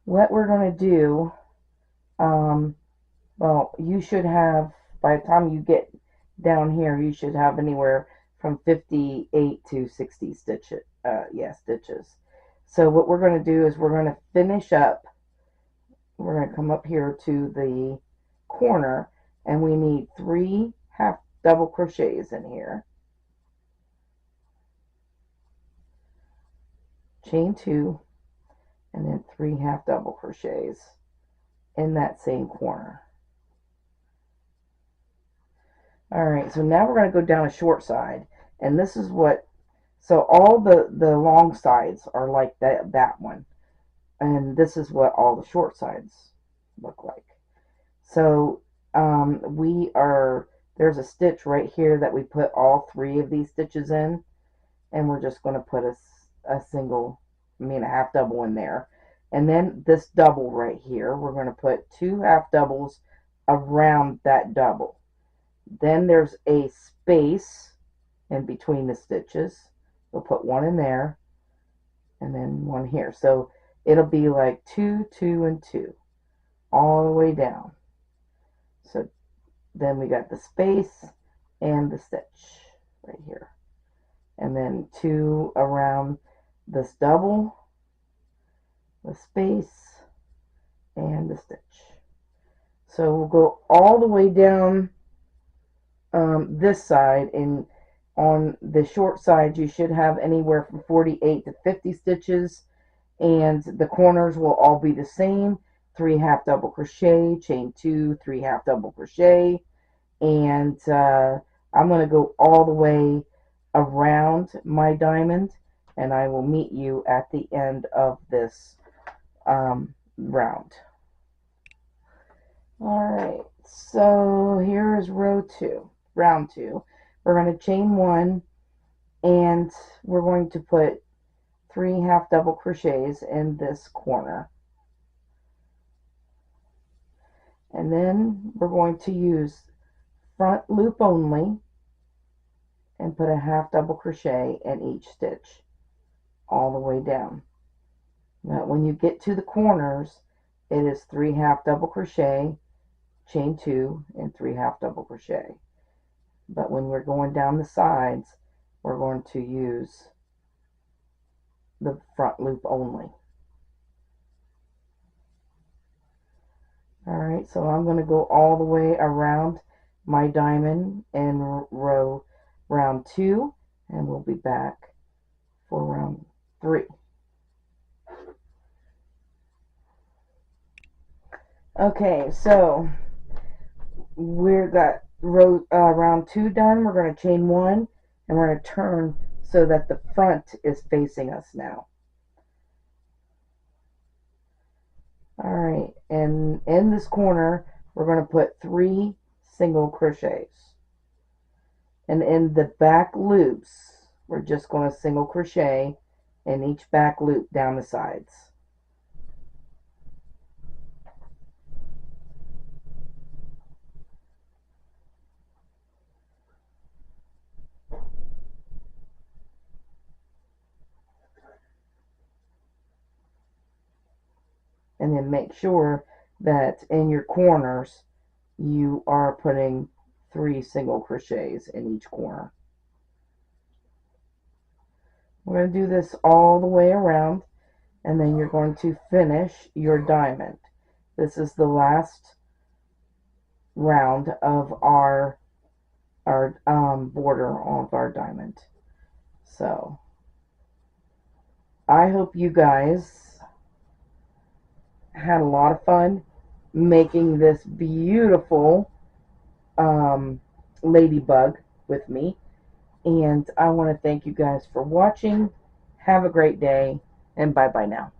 what we're going to do, well, you should have, by the time you get down here, you should have anywhere from 58 to 60 stitches. Stitches. So what we're going to do is we're going to finish up. We're going to come up here to the corner, and we need 3 half double crochets in here. Chain 2, and then 3 half double crochets in that same corner. Alright, so now we're going to go down a short side, and this is what, so all the long sides are like that one, and this is what all the short sides look like. So there's a stitch right here that we put all 3 of these stitches in, and we're just going to put a single, a half double in there. And then this double right here, we're going to put 2 half doubles around that double. Then there's a space in between the stitches. We'll put 1 in there, and then 1 here. So it'll be like 2, 2, and 2 all the way down. So then we got the space and the stitch right here, and then 2 around this double, the space, and the stitch. So we'll go all the way down this side, and on the short side you should have anywhere from 48 to 50 stitches, and the corners will all be the same. 3 half double crochet, chain 2, 3 half double crochet, and I'm going to go all the way around my diamond, and I will meet you at the end of this round. Alright, so here is round two. We're going to chain one, and we're going to put 3 half double crochets in this corner. And then we're going to use front loop only and put a half double crochet in each stitch all the way down. Now when you get to the corners, it is 3 half double crochet, chain 2, and 3 half double crochet. But when we're going down the sides, we're going to use the front loop only. Alright, so I'm going to go all the way around my diamond in round 2, and we'll be back for round 3. Okay, so we've got round 2 done. We're going to chain 1, and we're going to turn so that the front is facing us now. Alright, and in this corner, we're going to put 3 single crochets. And in the back loops, we're just going to single crochet in each back loop down the sides. And then make sure that in your corners you are putting 3 single crochets in each corner. We're going to do this all the way around, and then you're going to finish your diamond. This is the last round of our border of our diamond. So I hope you guys had a lot of fun making this beautiful ladybug with me. And I want to thank you guys for watching. Have a great day, and bye-bye now.